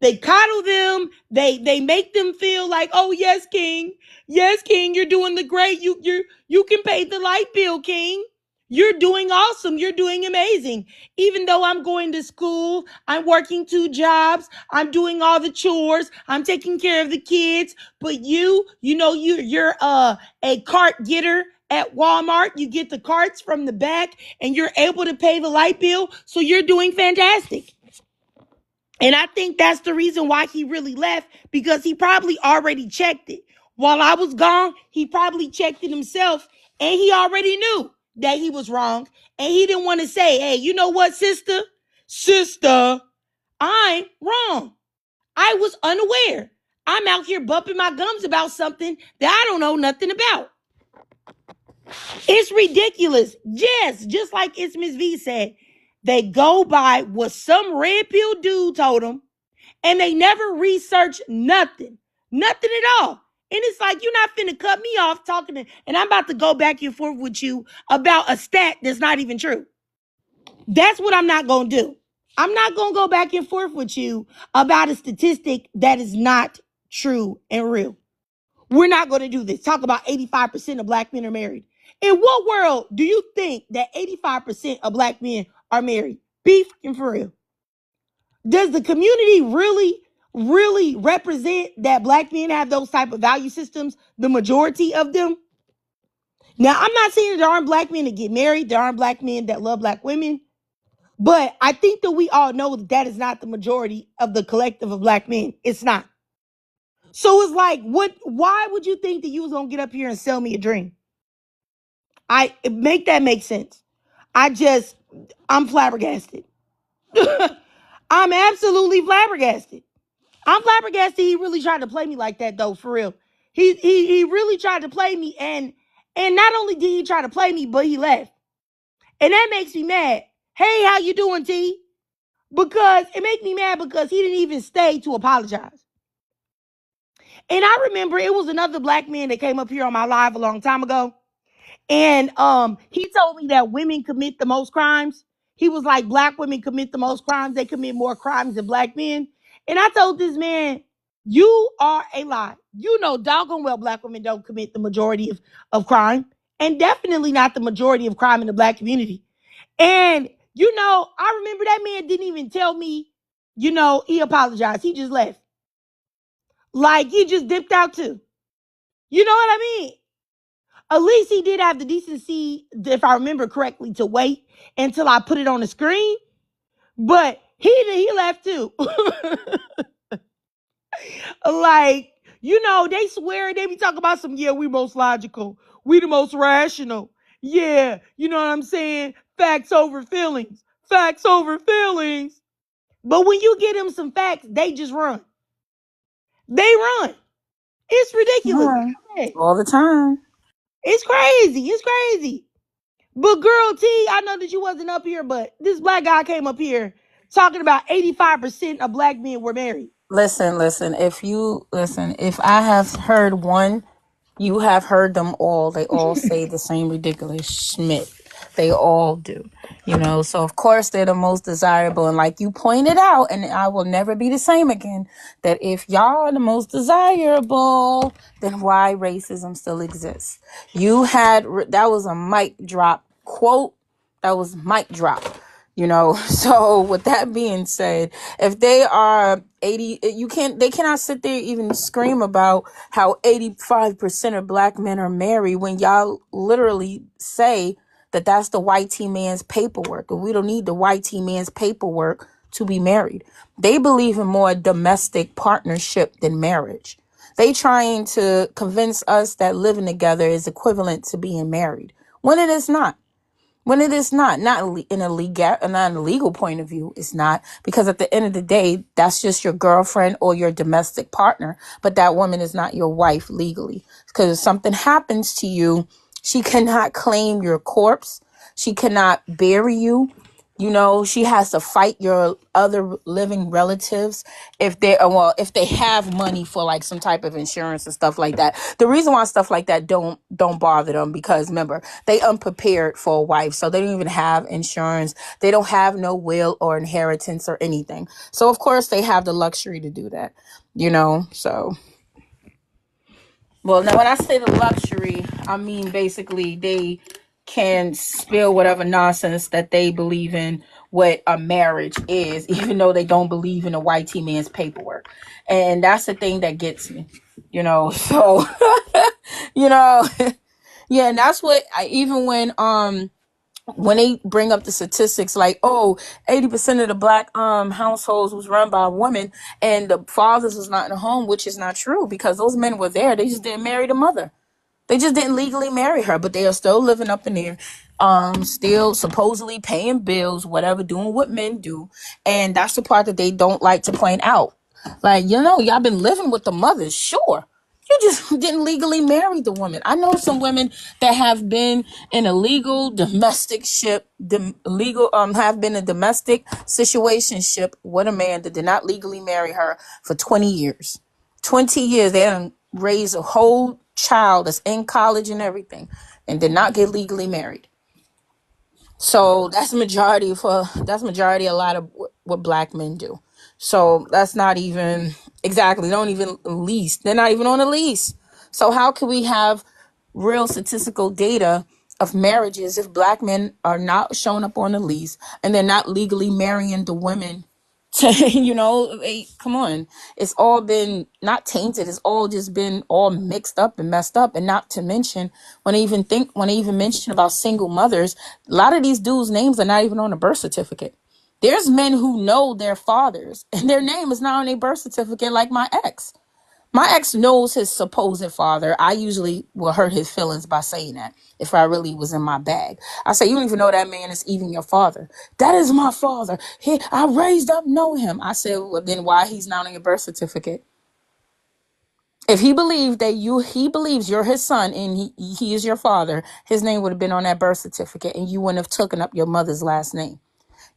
They coddle them. They make them feel like, oh yes, king, you're doing the great. You can pay the light bill, king. You're doing awesome. You're doing amazing. Even though I'm going to school, I'm working 2 jobs. I'm doing all the chores. I'm taking care of the kids. But you're a cart getter at Walmart. You get the carts from the back and you're able to pay the light bill. So you're doing fantastic. And I think that's the reason why he really left, because he probably already checked it. While I was gone, he probably checked it himself and he already knew that he was wrong. And he didn't want to say, hey, you know what, sister? Sister, I'm wrong. I was unaware. I'm out here bumping my gums about something that I don't know nothing about. It's ridiculous. Yes, just like it's Miss V said, they go by what some red pill dude told them and they never research nothing at all. And it's like, you're not finna cut me off talking and I'm about to go back and forth with you about a stat that's not even true. That's what I'm not gonna do. I'm not gonna go back and forth with you about a statistic that is not true and real. We're not gonna do this. Talk about 85% of black men are married. In what world do you think that 85% of black men are married? Be freaking for real. Does the community really represent that black men have those type of value systems, the majority of them? Now, I'm not saying there aren't black men that get married. There aren't black men that love black women. But I think that we all know that that is not the majority of the collective of black men. It's not. So it's like, why would you think that you was going to get up here and sell me a dream? Make that make sense. I'm flabbergasted. I'm absolutely flabbergasted. I'm flabbergasted he really tried to play me like that though, for real. He really tried to play me, and not only did he try to play me, but he left. And that makes me mad. Hey, how you doing, T? Because it makes me mad because he didn't even stay to apologize. And I remember it was another black man that came up here on my live a long time ago. And he told me that women commit the most crimes. He was like, black women commit the most crimes. They commit more crimes than black men. And I told this man, you are a lie. You know doggone well black women don't commit the majority of crime. And definitely not the majority of crime in the black community. And, I remember that man didn't even tell me, he apologized. He just left. Like, he just dipped out too. You know what I mean? At least he did have the decency, if I remember correctly, to wait until I put it on the screen. But he left too. Like, they swear, they be talking about we most logical. We the most rational. Yeah, you know what I'm saying? Facts over feelings. Facts over feelings. But when you give them some facts, they just run. They run. It's ridiculous. All the time. It's crazy. It's crazy. But girl T, I know that you wasn't up here, but this black guy came up here talking about 85% of black men were married. Listen. If I have heard one, you have heard them all. They all say the same ridiculous schmidt. They all do, so of course they're the most desirable. And like you pointed out, and I will never be the same again, that if y'all are the most desirable, then why racism still exists? That was a mic drop quote. That was mic drop. So with that being said, if they are 80, they cannot sit there even scream about how 85% of black men are married when y'all literally say that that's the white T man's paperwork, and we don't need the white T man's paperwork to be married. They believe in more domestic partnership than marriage. They trying to convince us that living together is equivalent to being married, when it is not. When it is not in a legal point of view, it's not, because at the end of the day, that's just your girlfriend or your domestic partner, but that woman is not your wife legally. Because if something happens to you, she cannot claim your corpse. She cannot bury you. She has to fight your other living relatives if they have money for like some type of insurance and stuff like that. The reason why stuff like that don't bother them, because remember, they unprepared for a wife, so they don't even have insurance. They don't have no will or inheritance or anything. So of course they have the luxury to do that. So. Well, now when I say the luxury, I mean basically they can spill whatever nonsense that they believe in what a marriage is, even though they don't believe in a white T man's paperwork. And that's the thing that gets me, So, you know, yeah, and that's what even when they bring up the statistics like, oh, 80% of the black households was run by women and the fathers was not in the home, which is not true, because those men were there. They just didn't marry the mother. They just didn't legally marry her, but they are still living up in there, still supposedly paying bills, whatever, doing what men do. And that's the part that they don't like to point out. Like, y'all been living with the mothers, sure. You just didn't legally marry the woman. I know some women that have been in a legal domestic ship, have been in a domestic situationship with a man that did not legally marry her for 20 years. 20 years. They done raised a whole child that's in college and everything and did not get legally married. So that's majority a lot of what black men do. So that's not even exactly, don't even lease. They're not even on a lease. So how can we have real statistical data of marriages if black men are not showing up on a lease and they're not legally marrying the women? Come on. It's all been not tainted. It's all just been all mixed up and messed up. And not to mention, when I even mention about single mothers, a lot of these dudes' names are not even on a birth certificate. There's men who know their fathers and their name is not on a birth certificate, like my ex. My ex knows his supposed father. I usually will hurt his feelings by saying that if I really was in my bag. I say, you don't even know that man is even your father. That is my father. I raised up, know him. I said, well, then why he's not on your birth certificate? If he believes he believes you're his son and he is your father, his name would have been on that birth certificate and you wouldn't have taken up your mother's last name.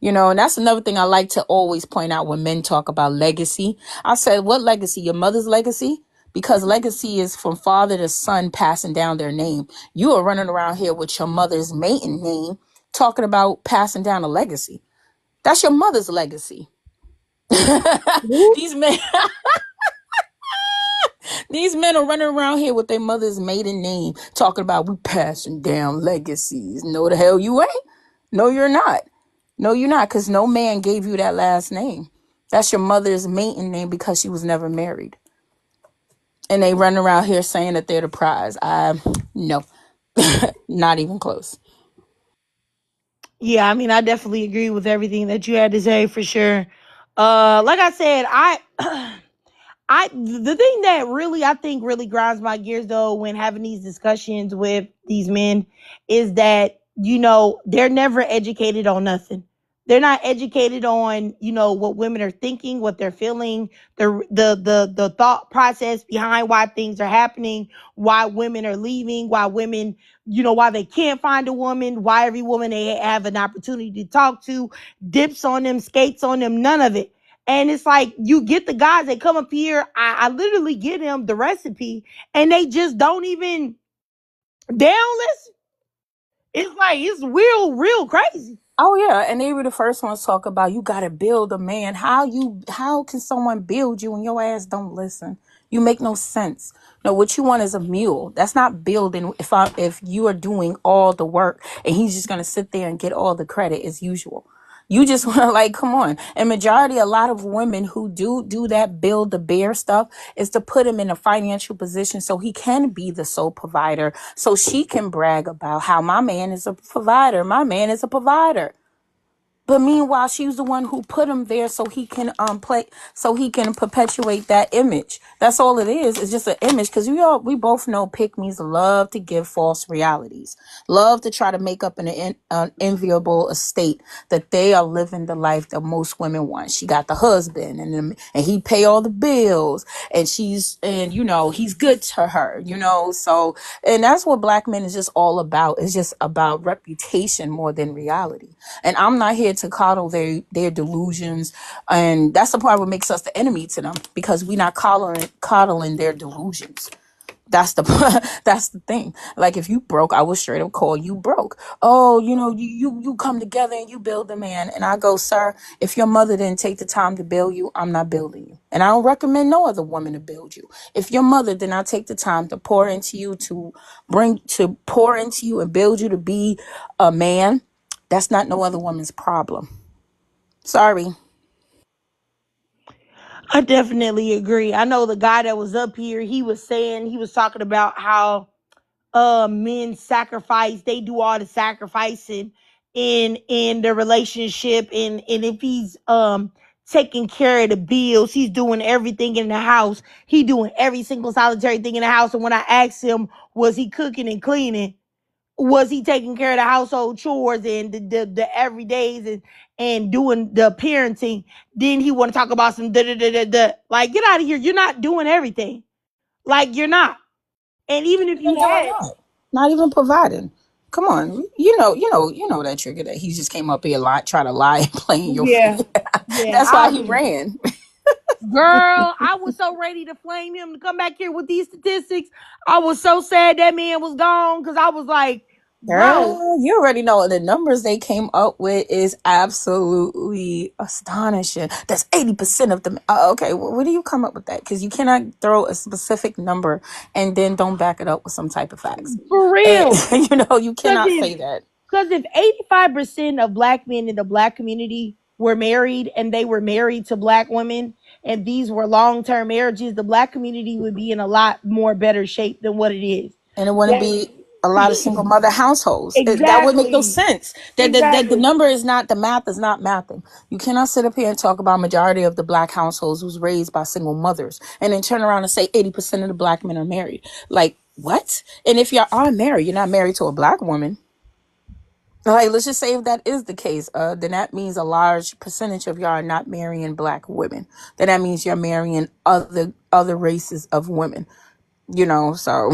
And that's another thing I like to always point out when men talk about legacy. I said, what legacy? Your mother's legacy? Because legacy is from father to son passing down their name. You are running around here with your mother's maiden name talking about passing down a legacy. That's your mother's legacy. These men these men are running around here with their mother's maiden name talking about we passing down legacies. No, the hell you ain't. No, you're not. No, you're not, because no man gave you that last name. That's your mother's maiden name because she was never married. And they run around here saying that they're the prize. No, not even close. Yeah, I mean, I definitely agree with everything that you had to say for sure. Like I said, the thing that really I think really grinds my gears though when having these discussions with these men is that they're never educated on nothing. They're not educated on what women are thinking, what they're feeling, the thought process behind why things are happening, why women are leaving, why women why they can't find a woman, why every woman they have an opportunity to talk to dips on them, skates on them, none of it. And it's like you get the guys that come up here. I literally give them the recipe and they just don't even, they don't listen. It's like it's real crazy. Oh yeah, and they were the first ones to talk about you got to build a man. How can someone build you and your ass don't listen? You make no sense. No, what you want is a mule. That's not building. If you are doing all the work and he's just gonna sit there and get all the credit as usual. You just want to like, come on. And majority, a lot of women who do that build the bear stuff is to put him in a financial position so he can be the sole provider. So she can brag about how my man is a provider. My man is a provider. But meanwhile, she's the one who put him there so he can so he can perpetuate that image. That's all it is. It's just an image because we both know pick-me's love to give false realities, love to try to make up an enviable estate that they are living the life that most women want. She got the husband and he pay all the bills and he's good to her, so and that's what black men is just all about. It's just about reputation more than reality. And I'm not here to coddle their delusions. And that's the part what makes us the enemy to them because we're not coddling their delusions. That's the that's the thing. Like if you broke, I would straight up call you broke. Oh, you come together and you build a man. And I go, sir, if your mother didn't take the time to build you, I'm not building you. And I don't recommend no other woman to build you. If your mother did not take the time to pour into you, to pour into you and build you to be a man, that's not no other woman's problem. Sorry. I definitely agree. I know the guy that was up here, he was talking about how men sacrifice, they do all the sacrificing in the relationship, and if he's taking care of the bills, he's doing everything in the house. He doing every single solitary thing in the house. And when I asked him, was he cooking and cleaning? Was he taking care of the household chores and the everydays and doing the parenting? Then he want to talk about some da. Like, get out of here. You're not doing everything. Like, you're not. And even if you Doing had, that. Not even providing. Come on. You know that trigger that he just came up here try to lie and play in your yeah, face. yeah, That's why he ran. girl, I was so ready to flame him to come back here with these statistics. I was so sad that man was gone because I was like, bro, Girl, you already know the numbers they came up with is absolutely astonishing. That's 80% of them. Okay, where do you come up with that? Because you cannot throw a specific number and then don't back it up with some type of facts. for And, real. you Because cannot say that. if 85% of black men in the black community were married and they were married to black women and these were long-term marriages, the black community would be in a lot more better shape than what it is. And it wouldn't That, be a lot of single mother households. That would make no exactly. sense. That the Exactly. number is not, the math is not mathing. You cannot sit up here and talk about majority of the black households was raised by single mothers and then turn around and say 80% of the black men are married. Like, what? And if you are married, you're not married to a black woman. Like, let's just say if that is the case, then that means a large percentage of y'all are not marrying black women. Then that means you're marrying other races of women. So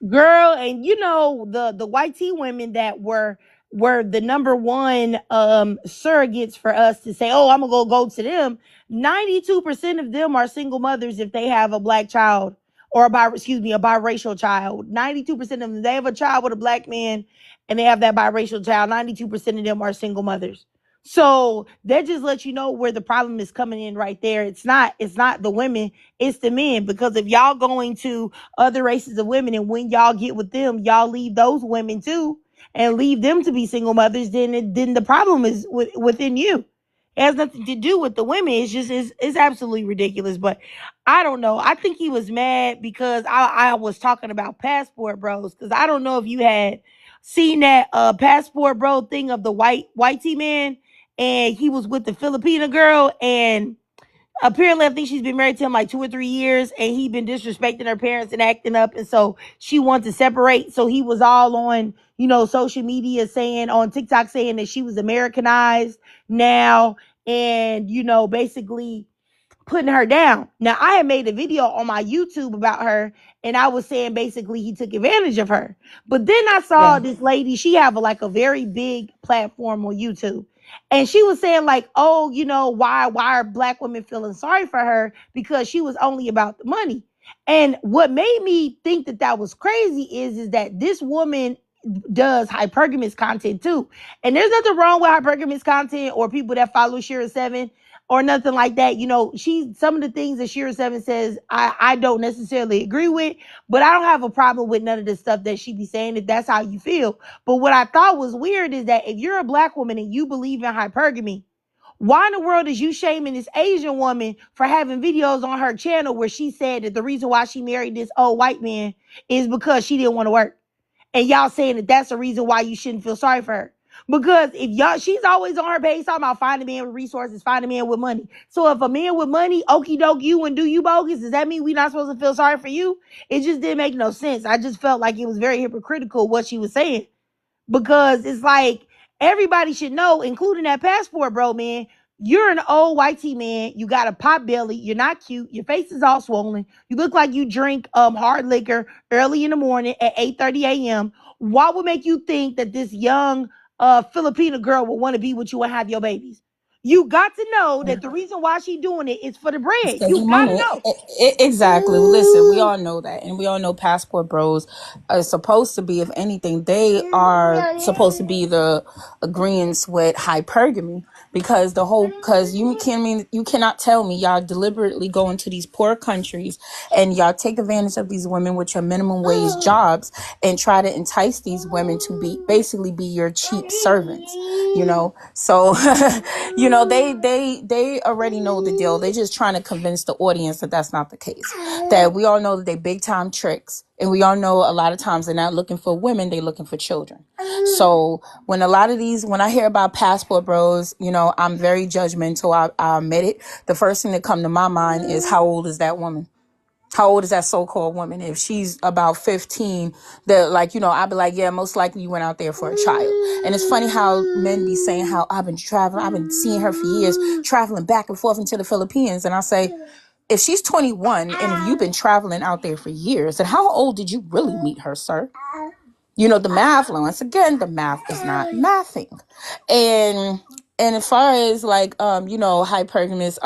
Girl, and the white tea women that were the number one surrogates for us to say, oh, I'm gonna go to them. 92% of them are single mothers if they have a black child, or a biracial child. 92% of them, they have a child with a black man and they have that biracial child. 92% of them are single mothers. So that just lets you know where the problem is coming in right there. It's not the women, it's the men. Because if y'all going to other races of women, and when y'all get with them, y'all leave those women too and leave them to be single mothers, then the problem is within you. It has nothing to do with the women. It's absolutely ridiculous. But I don't know. I think he was mad because I was talking about passport bros. Because I don't know if you had seen that passport bro thing of the white T man, and he was with the Filipina girl, and apparently I think she's been married to him like 2 or 3 years, and he been disrespecting her parents and acting up, and so she wanted to separate. So he was all on social media, saying on TikTok, saying that she was Americanized now, and basically putting her down. Now, I had made a video on my YouTube about her, and I was saying basically he took advantage of her. But then I saw yeah. this lady, she have like a very big platform on YouTube. And she was saying like, oh, why are black women feeling sorry for her? Because she was only about the money. And what made me think that was crazy is that this woman does hypergamous content too. And there's nothing wrong with hypergamous content or people that follow Shera 7 or nothing like that. You know, some of the things that Shera 7 says, I don't necessarily agree with, but I don't have a problem with none of the stuff that she be saying if that's how you feel. But what I thought was weird is that if you're a black woman and you believe in hypergamy, why in the world is you shaming this Asian woman for having videos on her channel where she said that the reason why she married this old white man is because she didn't want to work? And y'all saying that that's the reason why you shouldn't feel sorry for her. Because if y'all, she's always on her page talking about find a man with resources, find a man with money. So if a man with money, okie doke you and do you bogus, does that mean we not supposed to feel sorry for you? It just didn't make no sense. I just felt like it was very hypocritical what she was saying. Because it's like everybody should know, including that passport, bro, man. You're an old white tea man. You got a pot belly. You're not cute. Your face is all swollen. You look like you drink hard liquor early in the morning at 8:30 a.m. What would make you think that this young Filipino girl would want to be with you and have your babies? You got to know that the reason why she doing it is for the It's bread. because You of got to money. know. Exactly. Listen, we all know that. And we all know passport bros are supposed to be, if anything, they are supposed to be the agreements with hypergamy. Because you cannot tell me y'all deliberately go into these poor countries and y'all take advantage of these women with your minimum wage jobs and try to entice these women to basically be your cheap servants, so they already know the deal. They just trying to convince the audience that that's not the case, that we all know that they big time tricks, and we all know a lot of times they're not looking for women, they're looking for children. So when I hear about passport bros, I'm very judgmental. I admit it. The first thing that come to my mind is, how old is that woman? How old is that so-called woman? If she's about 15, I'd be like, yeah, most likely you went out there for a child. And it's funny how men be saying how I've been seeing her for years, traveling back and forth into the Philippines. And I say, if she's 21 and if you've been traveling out there for years, then how old did you really meet her, sir? The math, once again, the math is not mathing. And as far as hypergamous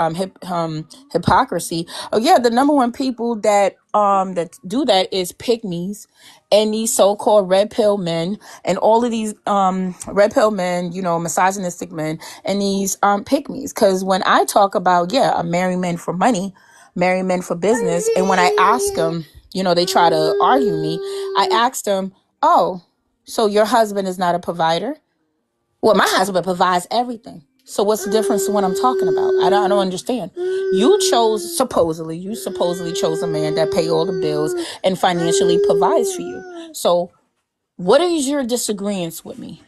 hypocrisy, oh yeah, the number one people that do that is pygmies and these so-called red pill men, and all of these red pill men, misogynistic men, and these pygmies. Because when I talk about, I marry men for money, marry men for business, and when I ask them, they try to argue me, I asked them, oh, so your husband is not a provider? Well, my husband provides everything. So what's the difference in what I'm talking about? I don't understand. You supposedly chose a man that pay all the bills and financially provides for you. So what is your disagreements with me?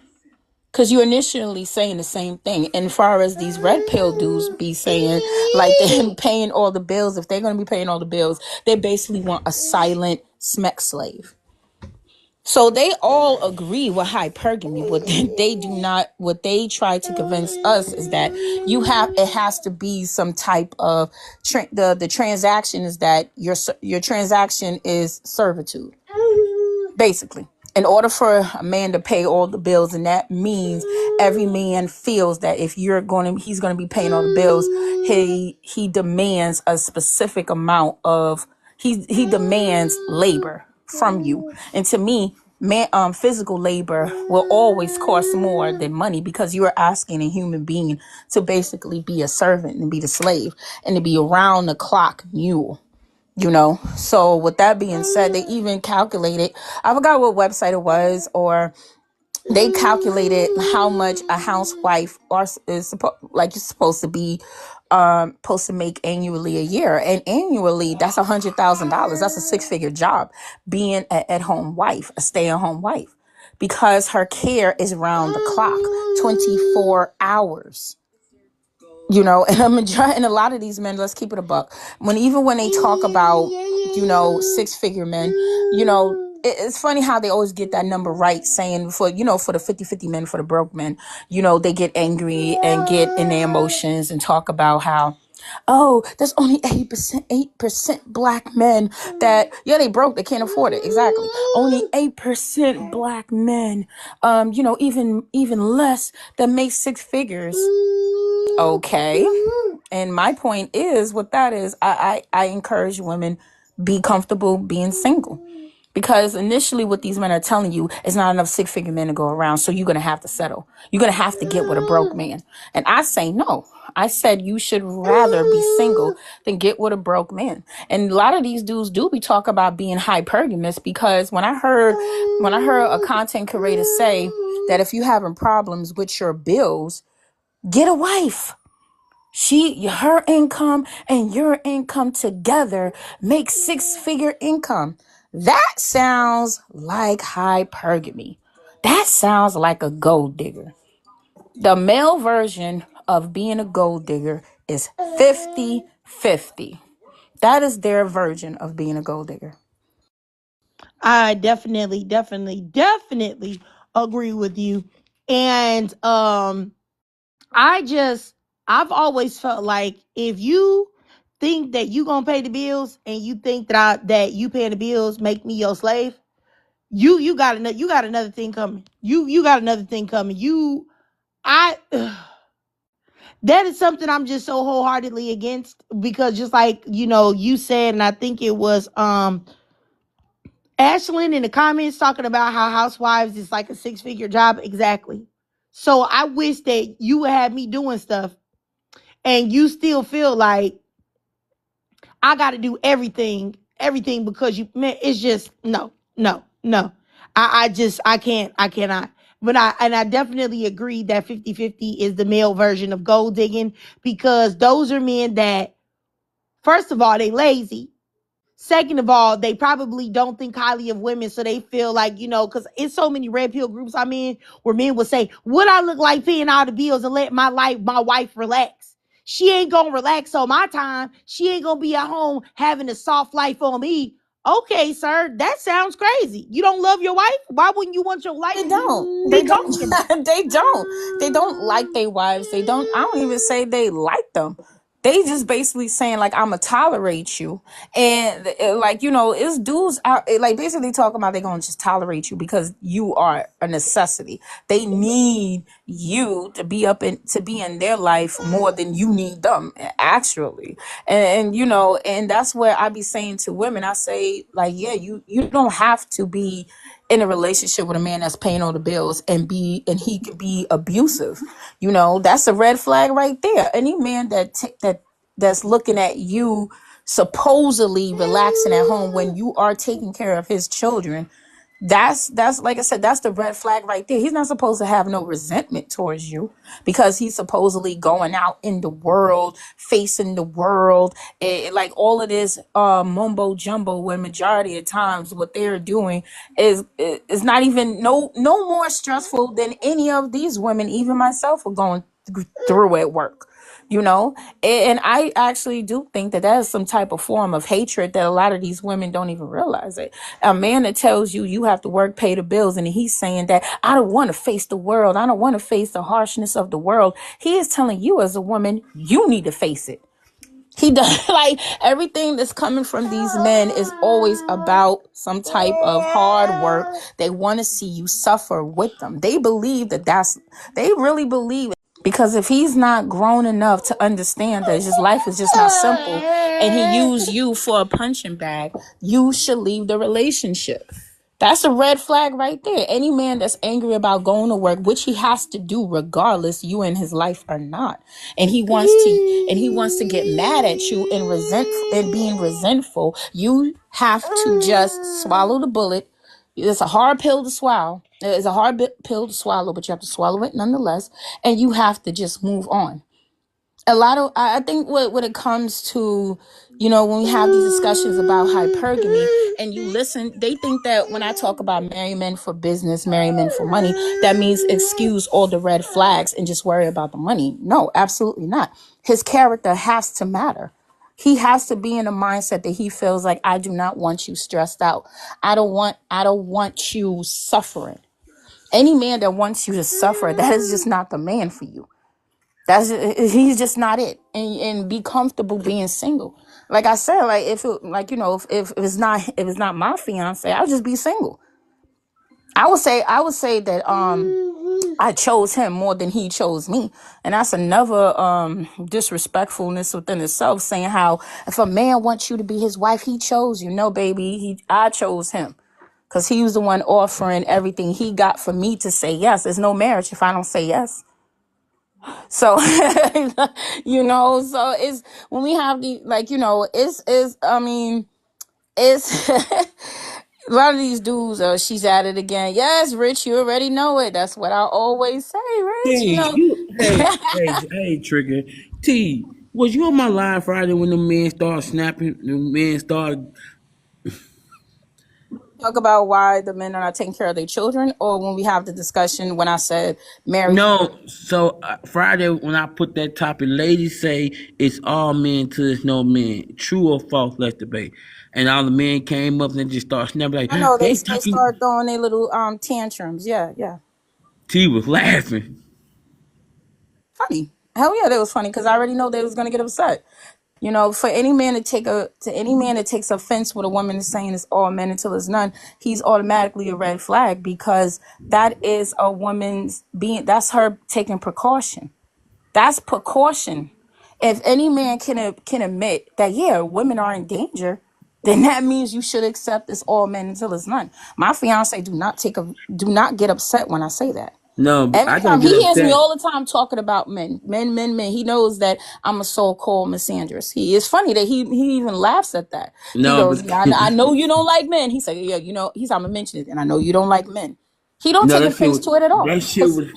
Because you're initially saying the same thing. And as far as these red pill dudes be saying, like they're paying all the bills, if they're going to be paying all the bills, they basically want a silent smeck slave. So they all agree with hypergamy. What they try to convince us is that it has to be some type of, the transaction is that your transaction is servitude, basically. In order for a man to pay all the bills, and that means every man feels that if he's going to be paying all the bills, he demands a specific amount of, he demands labor from you. And to me, physical labor will always cost more than money, because you are asking a human being to basically be a servant and be the slave and to be around the clock mule. So with that being said, they even calculated, I forgot what website it was, or they calculated how much a housewife is supposed to be supposed to make annually a year. And annually, that's $100,000. That's a 6-figure job, being an at-home wife, a stay-at-home wife, because her care is round the clock, 24 hours. And a lot of these men, let's keep it a buck, even when they talk about, 6-figure men, it's funny how they always get that number right, saying for the 50-50 men, for the broke men, they get angry and get in their emotions and talk about how, oh, there's only 8% black men that, they broke, they can't afford it. Exactly. Only 8% black men, even less, that make 6 figures. Okay. And my point is, what that is, I encourage women, be comfortable being single. Because initially what these men are telling you is not enough six-figure men to go around, so you're going to have to settle. You're going to have to get with a broke man. And I say no. I said you should rather be single than get with a broke man. And a lot of these dudes do be talking about being hypergamous, because when I heard a content creator say that if you having problems with your bills, get a wife. Her income and your income together make six-figure income. That sounds like hypergamy. That sounds like a gold digger. The male version of being a gold digger is 50-50. That is their version of being a gold digger. I definitely agree with you. And I've always felt like if you think that you gonna pay the bills and you think that you paying the bills make me your slave, you got another thing coming. You got another thing coming. I that is something I'm just so wholeheartedly against, because just like you said, and I think it was Ashlyn in the comments talking about how housewives is like a six-figure job. Exactly. So I wish that you would have me doing stuff and you still feel like I got to do everything because man, it's just no. I cannot. But I definitely agree that 50-50 is the male version of gold digging, because those are men that, first of all, they lazy. Second of all, they probably don't think highly of women, so they feel like, because it's so many red pill groups I'm in where men will say, would I look like paying all the bills and let my wife relax? She ain't gonna relax on my time. She ain't gonna be at home having a soft life on me. Okay, sir, that sounds crazy. You don't love your wife? Why wouldn't you want your life They to don't. be They don't. comfortable? They don't like their wives. They don't. I don't even say they like them. They just basically saying like, I'ma tolerate you, and like, it's dudes out like basically talking about they gonna just tolerate you because you are a necessity. They need you to be in their life more than you need them, actually. And that's where I be saying to women, I say like, yeah, you don't have to be in a relationship with a man that's paying all the bills and he could be abusive. That's a red flag right there. Any man that's looking at you supposedly relaxing at home when you are taking care of his children, that's like I said, that's the red flag right there. He's not supposed to have no resentment towards you because he's supposedly going out in the world, facing the world, like all of this mumbo jumbo, when majority of times what they're doing is not even no more stressful than any of these women, even myself, are going through at work. And I actually do think that is some type of form of hatred that a lot of these women don't even realize it. A man that tells you have to work, pay the bills, and he's saying that I don't want to face the world, I don't want to face the harshness of the world. He is telling you as a woman, you need to face it. He does. Like, everything that's coming from these men is always about some type of hard work. They want to see you suffer with them. They believe they really believe it. Because if he's not grown enough to understand that his life is just not simple and he used you for a punching bag, you should leave the relationship. That's a red flag right there. Any man that's angry about going to work, which he has to do regardless, you in his life or not, and he wants to get mad at you and being resentful, you have to just swallow the bullet. It's a hard pill to swallow. It's a hard pill to swallow, but you have to swallow it nonetheless, and you have to just move on. I think when it comes to, when we have these discussions about hypergamy and you listen, they think that when I talk about marry men for business, marry men for money, that means excuse all the red flags and just worry about the money. No, absolutely not. His character has to matter. He has to be in a mindset that he feels like, I do not want you stressed out. I don't want you suffering. Any man that wants you to suffer, that is just not the man for you. He's just not it. And be comfortable being single. Like I said, like if it's not my fiance, I'll just be single. I would say that I chose him more than he chose me. And that's another disrespectfulness within itself, saying how if a man wants you to be his wife, he chose you. No, baby, I chose him. because he was the one offering everything he got for me to say yes. There's no marriage if I don't say yes. So, so it's when we have the, I mean, it's a lot of these dudes, she's at it again. Yes, Rich, you already know it. That's what I always say, Rich, T, hey, Trigger. T, was you on my live Friday when the men started snapping? The men started. talk about why the men are not taking care of their children, or when we have the discussion when I said marriage. No, so Friday when I put that topic, ladies say it's all men till it's no men. True or false? Let's debate. And all the men came up and they just started snapping I like know they they they talking. start throwing their little tantrums. Yeah, yeah. T was laughing. Funny. Hell yeah, that was funny because I already know they was gonna get upset. For any man that takes offense what a woman is saying is all men until it's none, he's automatically a red flag because that is a woman's being. That's her taking precaution. That's precaution. If any man can admit that, yeah, women are in danger, then that means you should accept it's all men until it's none. My fiance do not get upset when I say that. No, Every I don't time get he hears me upset. all the time talking about men. He knows that I'm a so-called misandrous. It's funny that he even laughs at that. He No, goes, but yeah, I know you don't like men. He said, yeah, I'm gonna mention it, and I know you don't like men. He don't no, take offense to it at all. that shit was.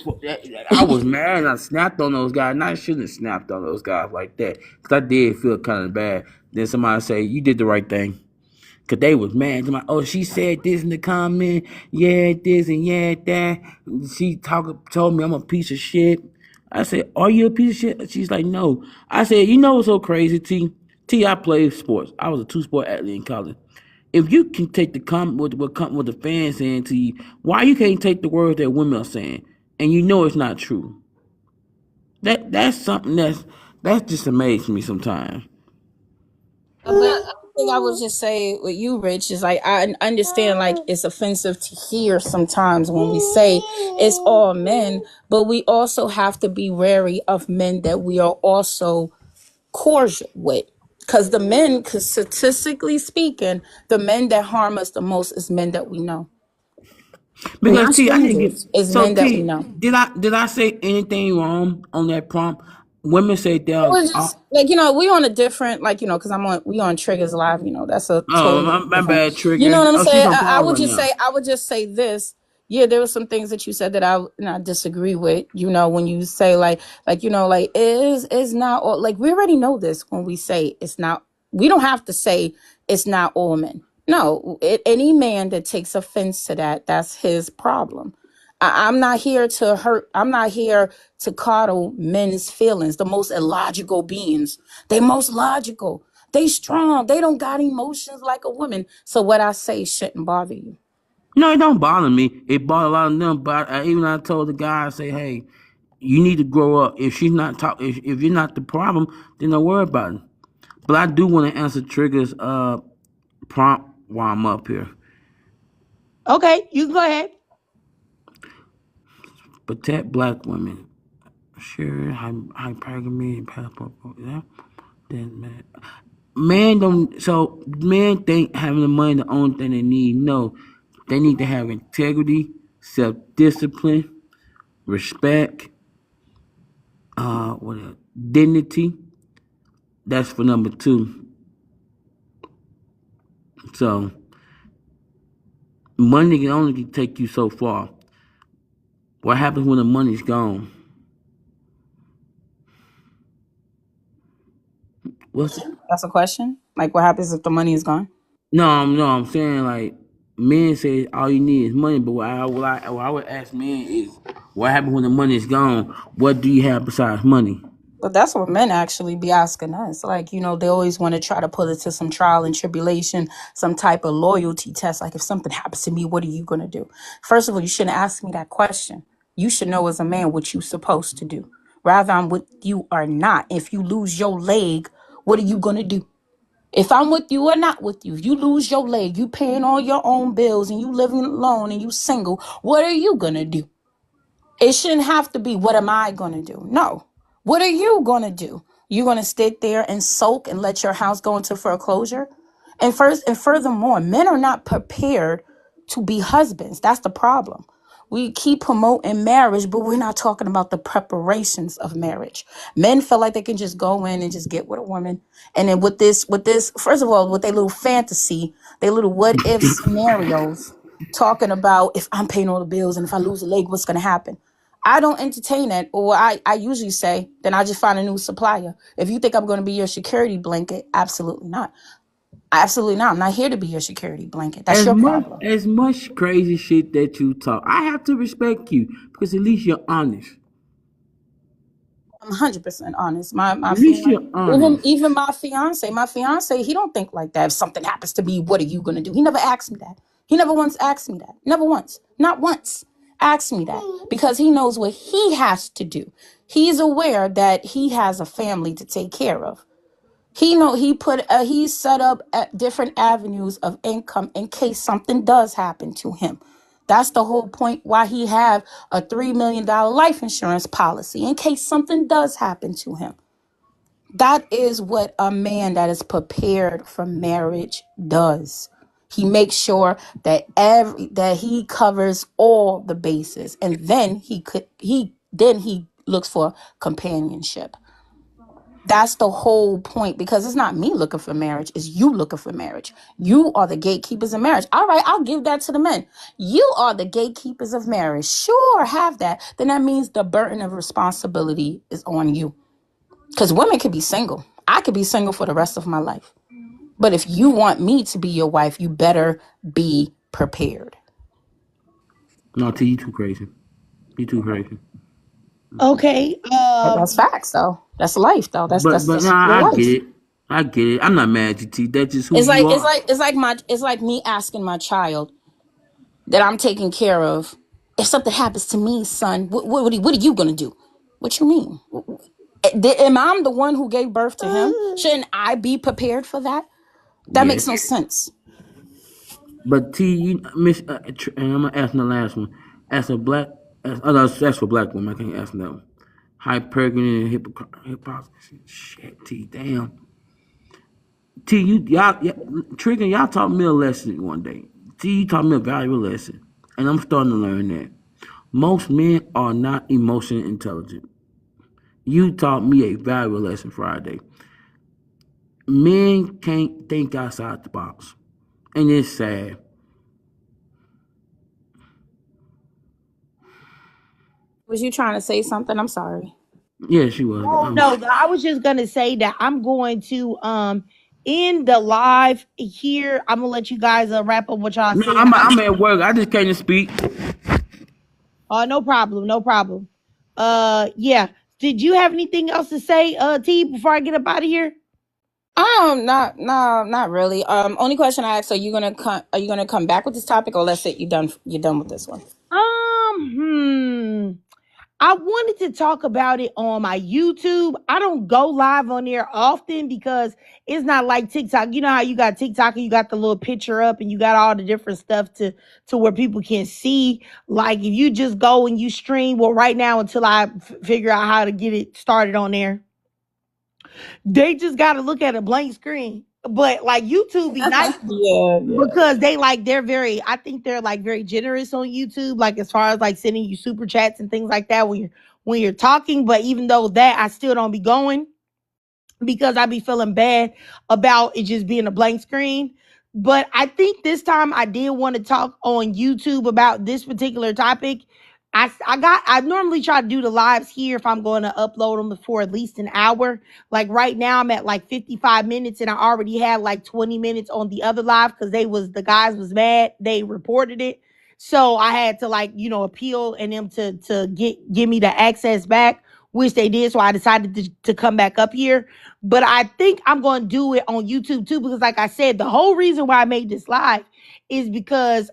I was mad. And I snapped on those guys. And I shouldn't have snapped on those guys like that because I did feel kind of bad. Then somebody say you did the right thing. Cause they was mad. Oh, she said this in the comment. Yeah, this and yeah, that. She told me I'm a piece of shit. I said, are you a piece of shit? She's like, no. I said, you know what's so crazy, T? T, I played sports. I was a two-sport athlete in college. If you can take the comment what the fans saying to you, why you can't take the words that women are saying? And you know it's not true. That's something that just amazes me sometimes. But I think I would just say with you, Rich, is like I understand like it's offensive to hear sometimes when we say it's all men, but we also have to be wary of men that we are also cordial with. Because the men, cause statistically speaking, the men that harm us the most is men that we know. Because Not T, I didn't get strangers, is so men that we T. know. Did I say anything wrong on that prompt? Women say It they're. was just like we on a different because we on Triggers Live. That's a Oh, totally my different. bad, You know Trigger. what I'm Oh, she's saying? on I pause would right just now. say this. Yeah, there were some things that you said that I disagree with. When you say like is not all, like we already know this when we say it's not. We don't have to say it's not all men. No, any man that takes offense to that, that's his problem. I'm not here to hurt. I'm not here to coddle men's feelings, the most illogical beings. They most logical. They strong. They don't got emotions like a woman. So what I say shouldn't bother you. No, it don't bother me. It bothered a lot of them. But even I told the guy, I say, hey, you need to grow up. If she's not if you're not the problem, then don't worry about it. But I do want to answer Trigger's prompt while I'm up here. Okay, you can go ahead. Protect black women. Sure, hypergamy and passport. Yeah, then man don't. So men think having the money the only thing they need. No, they need to have integrity, self discipline, respect, what else? Dignity. That's for number two. So money can only take you so far. What happens when the money's gone? What's That's a question. Like what happens if the money is gone? no, I'm saying like men say all you need is money, but what I would ask men is what happens when the money is gone? What do you have besides money? But that's what men actually be asking us. Like, they always want to try to put it to some trial and tribulation, some type of loyalty test. Like, if something happens to me, what are you going to do? First of all, you shouldn't ask me that question. You should know as a man what you're supposed to do. Rather, I'm with you or not. If you lose your leg, what are you going to do? If I'm with you or not with you, if you lose your leg, you paying all your own bills and you living alone and you single, what are you going to do? It shouldn't have to be, what am I going to do? No. What are you going to do? You're going to sit there and soak and let your house go into foreclosure? And furthermore, men are not prepared to be husbands. That's the problem. We keep promoting marriage, but we're not talking about the preparations of marriage. Men feel like they can just go in and just get with a woman. And then with this, first of all, with their little fantasy, their little what if scenarios, talking about if I'm paying all the bills and if I lose a leg, what's going to happen? I don't entertain that. Or I usually say, then I just find a new supplier. If you think I'm going to be your security blanket, absolutely not. Absolutely not. I'm not here to be your security blanket. That's your problem. As much crazy shit that you talk, I have to respect you because at least you're honest. I'm 100% honest. My At least fiance, you're honest. even my fiance, he don't think like that. If something happens to me, what are you gonna do? He never asked me that. He never once asked me that. Never once. Not once. Asked me that because he knows what he has to do. He's aware that he has a family to take care of. He set up different avenues of income in case something does happen to him. That's the whole point why he have a $3 million life insurance policy in case something does happen to him. That is what a man that is prepared for marriage does. He makes sure that he covers all the bases, and then he looks for companionship. That's the whole point, because it's not me looking for marriage. It's you looking for marriage. You are the gatekeepers of marriage. All right, I'll give that to the men. You are the gatekeepers of marriage. Sure, have that. Then that means the burden of responsibility is on you. Because women could be single. I could be single for the rest of my life. But if you want me to be your wife, you better be prepared. No, T, you too crazy. You too crazy. Okay. That's facts, though. That's life, though. That's But just nah, real I get life. it. I get it. I'm not mad at you, T. That's just who It's you like are. it's like me asking my child that I'm taking care of. If something happens to me, son, what are you gonna do? What you mean? Am I the one who gave birth to him? Shouldn't I be prepared for that? That makes no Yes. sense. But T, you miss, and I'm gonna ask the last one. As a black, oh, that's for black women. I can't ask that one. Hypergamy and hypocrisy. Shit, T, damn. T, Trigger, y'all taught me a lesson one day. T, you taught me a valuable lesson, and I'm starting to learn that most men are not emotionally intelligent. You taught me a valuable lesson Friday. Men can't think outside the box, and it's sad. Was you trying to say something? I'm sorry. Yeah, she was. Oh no, I was just gonna say that I'm going to end the live here. I'm gonna let you guys wrap up what y'all No, saying. I'm at work. I just can't speak. No problem, no problem. Yeah. Did you have anything else to say, T, before I get up out of here? Not no, not really. Only question I asked: Are you gonna come back with this topic, or let's say you're done with this one? Hmm. I wanted to talk about it on my YouTube. I don't go live on there often because it's not like TikTok. You know how you got TikTok and you got the little picture up and you got all the different stuff to where people can see. Like if you just go and you stream, well, right now until I figure out how to get it started on there, they just got to look at a blank screen. But like YouTube be nice Yeah. because they're very, I think they're like very generous on YouTube, like as far as like sending you super chats and things like that when you're talking. But even though that, I still don't be going because I be feeling bad about it just being a blank screen. But I think this time I did want to talk on YouTube about this particular topic. I normally try to do the lives here if I'm going to upload them for at least an hour. Like right now I'm at like 55 minutes and I already had like 20 minutes on the other live because the guys was mad. They reported it. So I had to like, appeal and them to give me the access back, which they did. So I decided to come back up here. But I think I'm going to do it on YouTube too, because like I said, the whole reason why I made this live is because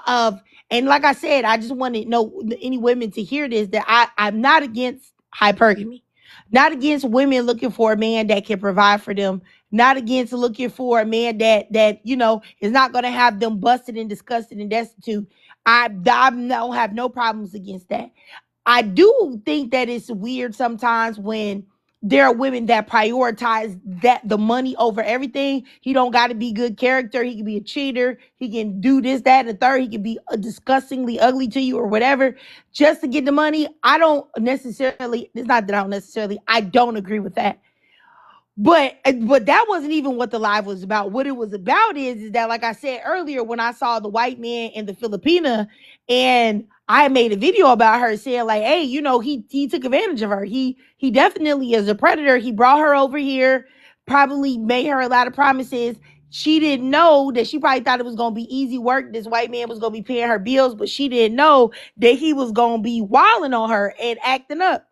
of, and like I said, I just want to know any women to hear this, that I'm not against hypergamy, not against women looking for a man that can provide for them, not against looking for a man that is not going to have them busted and disgusted and destitute. I don't have no problems against that. I do think that it's weird sometimes when there are women that prioritize that the money over everything. He don't got to be good character. He can be a cheater. He can do this, that, and the third. He can be disgustingly ugly to you or whatever just to get the money. I don't necessarily, it's not that I don't necessarily, I don't agree with that. But that wasn't even what the live was about. What it was about is that, like I said earlier, when I saw the white man and the Filipina, and I made a video about her saying like, hey, he took advantage of her. He definitely is a predator. He brought her over here, probably made her a lot of promises. She didn't know that. She probably thought it was gonna be easy work. This white man was gonna be paying her bills, but she didn't know that he was gonna be wilding on her and acting up.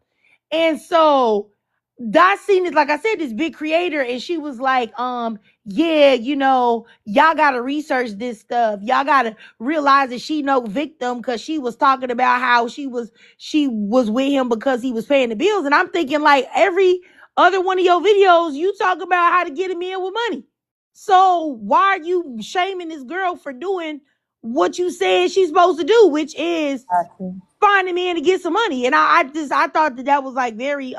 And so I seen it, like I said, this big creator, and she was like, yeah, y'all gotta research this stuff. Y'all gotta realize that she no victim because she was talking about how she was with him because he was paying the bills. And I'm thinking, like, every other one of your videos, you talk about how to get him in with money. So why are you shaming this girl for doing what you said she's supposed to do, which is find a man to get some money? And I thought that was like very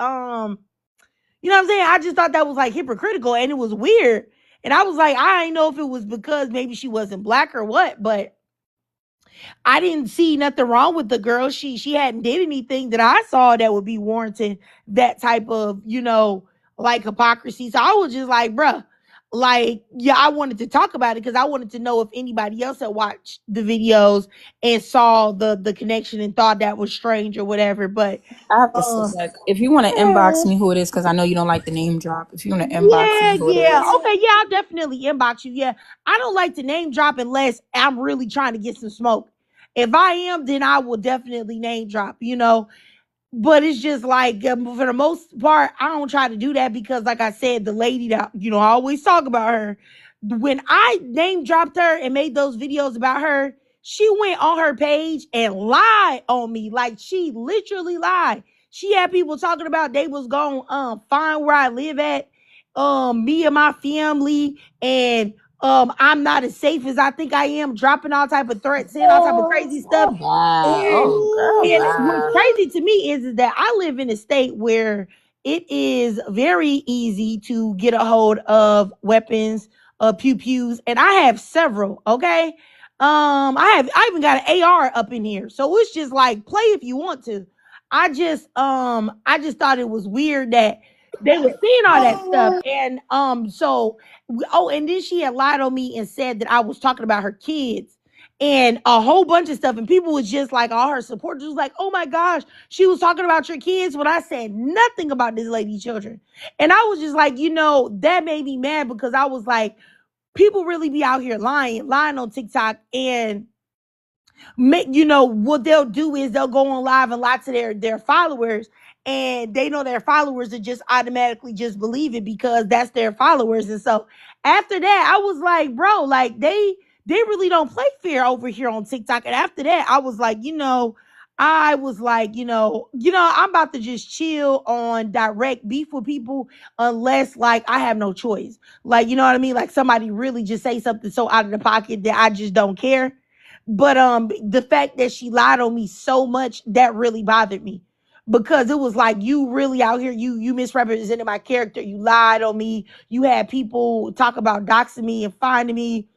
you know what I'm saying? I just thought that was like hypocritical, and it was weird. And I was like, I didn't know if it was because maybe she wasn't black or what, but I didn't see nothing wrong with the girl. She hadn't did anything that I saw that would be warranting that type of, like hypocrisy. So I was just like, bruh, like, yeah, I wanted to talk about it because I wanted to know if anybody else had watched the videos and saw the connection and thought that was strange or whatever. But I have to sit back. If you want to inbox me who it is, because I know you don't like the name drop. If you want to inbox me who it yeah. is. Okay, yeah, I'll definitely inbox you. Yeah. I don't like to name drop unless I'm really trying to get some smoke. If I am, then I will definitely name drop, But it's just like, for the most part, I don't try to do that because, like I said, the lady that, I always talk about her. When I name dropped her and made those videos about her, she went on her page and lied on me. Like, she literally lied. She had people talking about they was going to find where I live at, me and my family, and I'm not as safe as I think I am, dropping all type of threats, saying all type of crazy stuff. And, and what's crazy to me is that I live in a state where it is very easy to get a hold of weapons, pew pews, and I have several. Okay, I even got an AR up in here, so it's just like, play if you want to. I just thought it was weird that they were seeing all that stuff, and and then she had lied on me and said that I was talking about her kids and a whole bunch of stuff. And people was just like, all her supporters was like, oh my gosh, she was talking about your kids when I said nothing about this lady's children. And I was just like, that made me mad because I was like, people really be out here lying on TikTok. And what they'll do is they'll go on live and lie to their followers, and they know their followers are just automatically just believe it because that's their followers. And so after that, I was like, bro, like they really don't play fair over here on TikTok. And after that, I was like, I'm about to just chill on direct beef with people unless like I have no choice. Like, you know what I mean? Like somebody really just say something so out of the pocket that I just don't care. But the fact that she lied on me so much, that really bothered me. Because it was like, you really out here, you misrepresented my character, you lied on me, you had people talk about doxing me and finding me,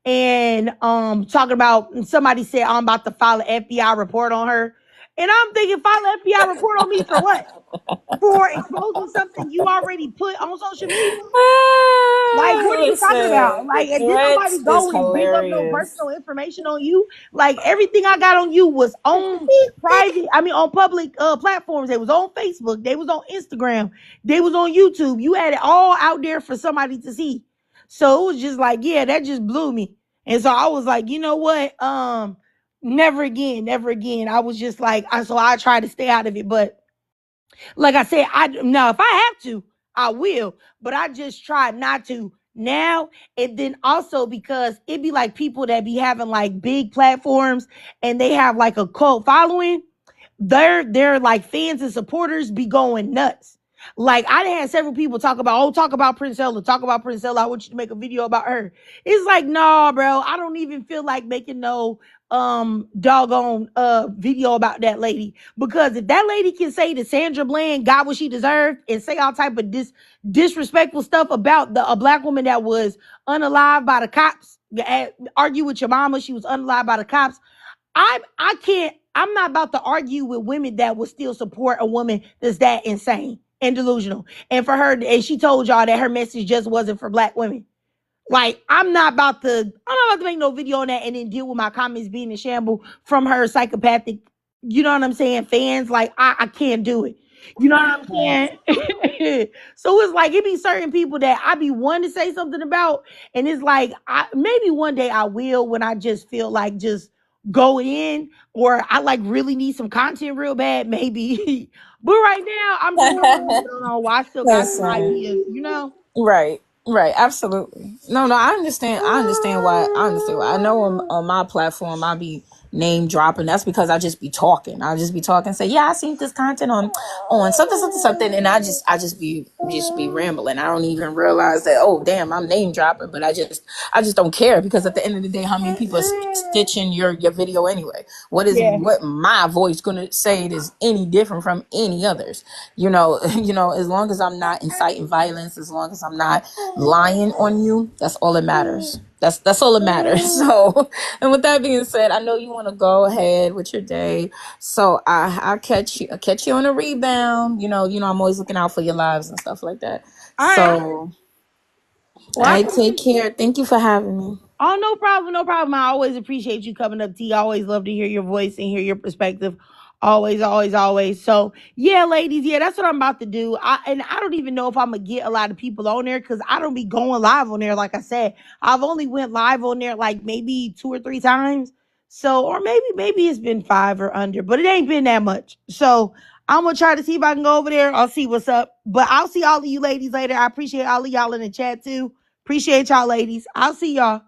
and talking about, somebody said I'm about to file an FBI report on her. And I'm thinking, file an FBI report on me for what? For exposing something you already put on social media? Like, what are you talking about? Like, did nobody go and dig up no personal information on you? Like, everything I got on you was on on public platforms. They was on Facebook. They was on Instagram. They was on YouTube. You had it all out there for somebody to see. So it was just like, yeah, that just blew me. And so I was like, you know what? Never again, never again. I was just like, I tried to stay out of it. But like I said, now if I have to, I will, but I just try not to now. And then also because it be like people that be having like big platforms and they have like a cult following, their like fans and supporters be going nuts. Like I had several people talk about, oh, talk about Princella, talk about Princella. I want you to make a video about her. It's like, nah, bro. I don't even feel like making no doggone video about that lady. Because if that lady can say that Sandra Bland got what she deserved and say all type of disrespectful stuff about a black woman that was unalived by the cops, argue with your mama, she was unalived by the cops. I'm not about to argue with women that will still support a woman that's that insane and delusional. And for her, and she told y'all that her message just wasn't for black women. Like, I'm not about to make no video on that and then deal with my comments being in shambles from her psychopathic, you know what I'm saying, fans. Like, I can't do it. You know what I'm saying? So it's like, it be certain people that I be wanting to say something about. And it's like, maybe one day I will when I just feel like just go in, or I like really need some content real bad, maybe. But right now, I'm just no, I still got some ideas, you know? Right. Right. Absolutely. No, no, I understand. I understand why. I understand why. I know on my platform, I be name dropping. That's because I just be talking. I just be talking, say, yeah, I seen this content on something, something, something. And I just be rambling. I don't even realize that, oh, damn, I'm name dropping, but I just don't care, because at the end of the day, how many people are stitching your video anyway? Yeah. What my voice going to say is any different from any others? As long as I'm not inciting violence, as long as I'm not lying on you, that's all that matters. That's all that matters. So, and with that being said, I know you want to go ahead with your day. So I'll catch you on a rebound. I'm always looking out for your lives and stuff like that. All right. So Well, I take care. Thank you for having me. oh, no problem, no problem. I always appreciate you coming up, T. I always love to hear your voice and hear your perspective. Always, always, always. So yeah, ladies, yeah, that's what I'm about to do. I don't even know if I'm gonna get a lot of people on there because I don't be going live on there. Like I said, I've only went live on there like maybe 2 or 3 times. So, or maybe it's been 5 or under, but it ain't been that much. So I'm gonna try to see if I can go over there. I'll see what's up. But I'll see all of you ladies later. I appreciate all of y'all in the chat too. Appreciate y'all, ladies. I'll see y'all.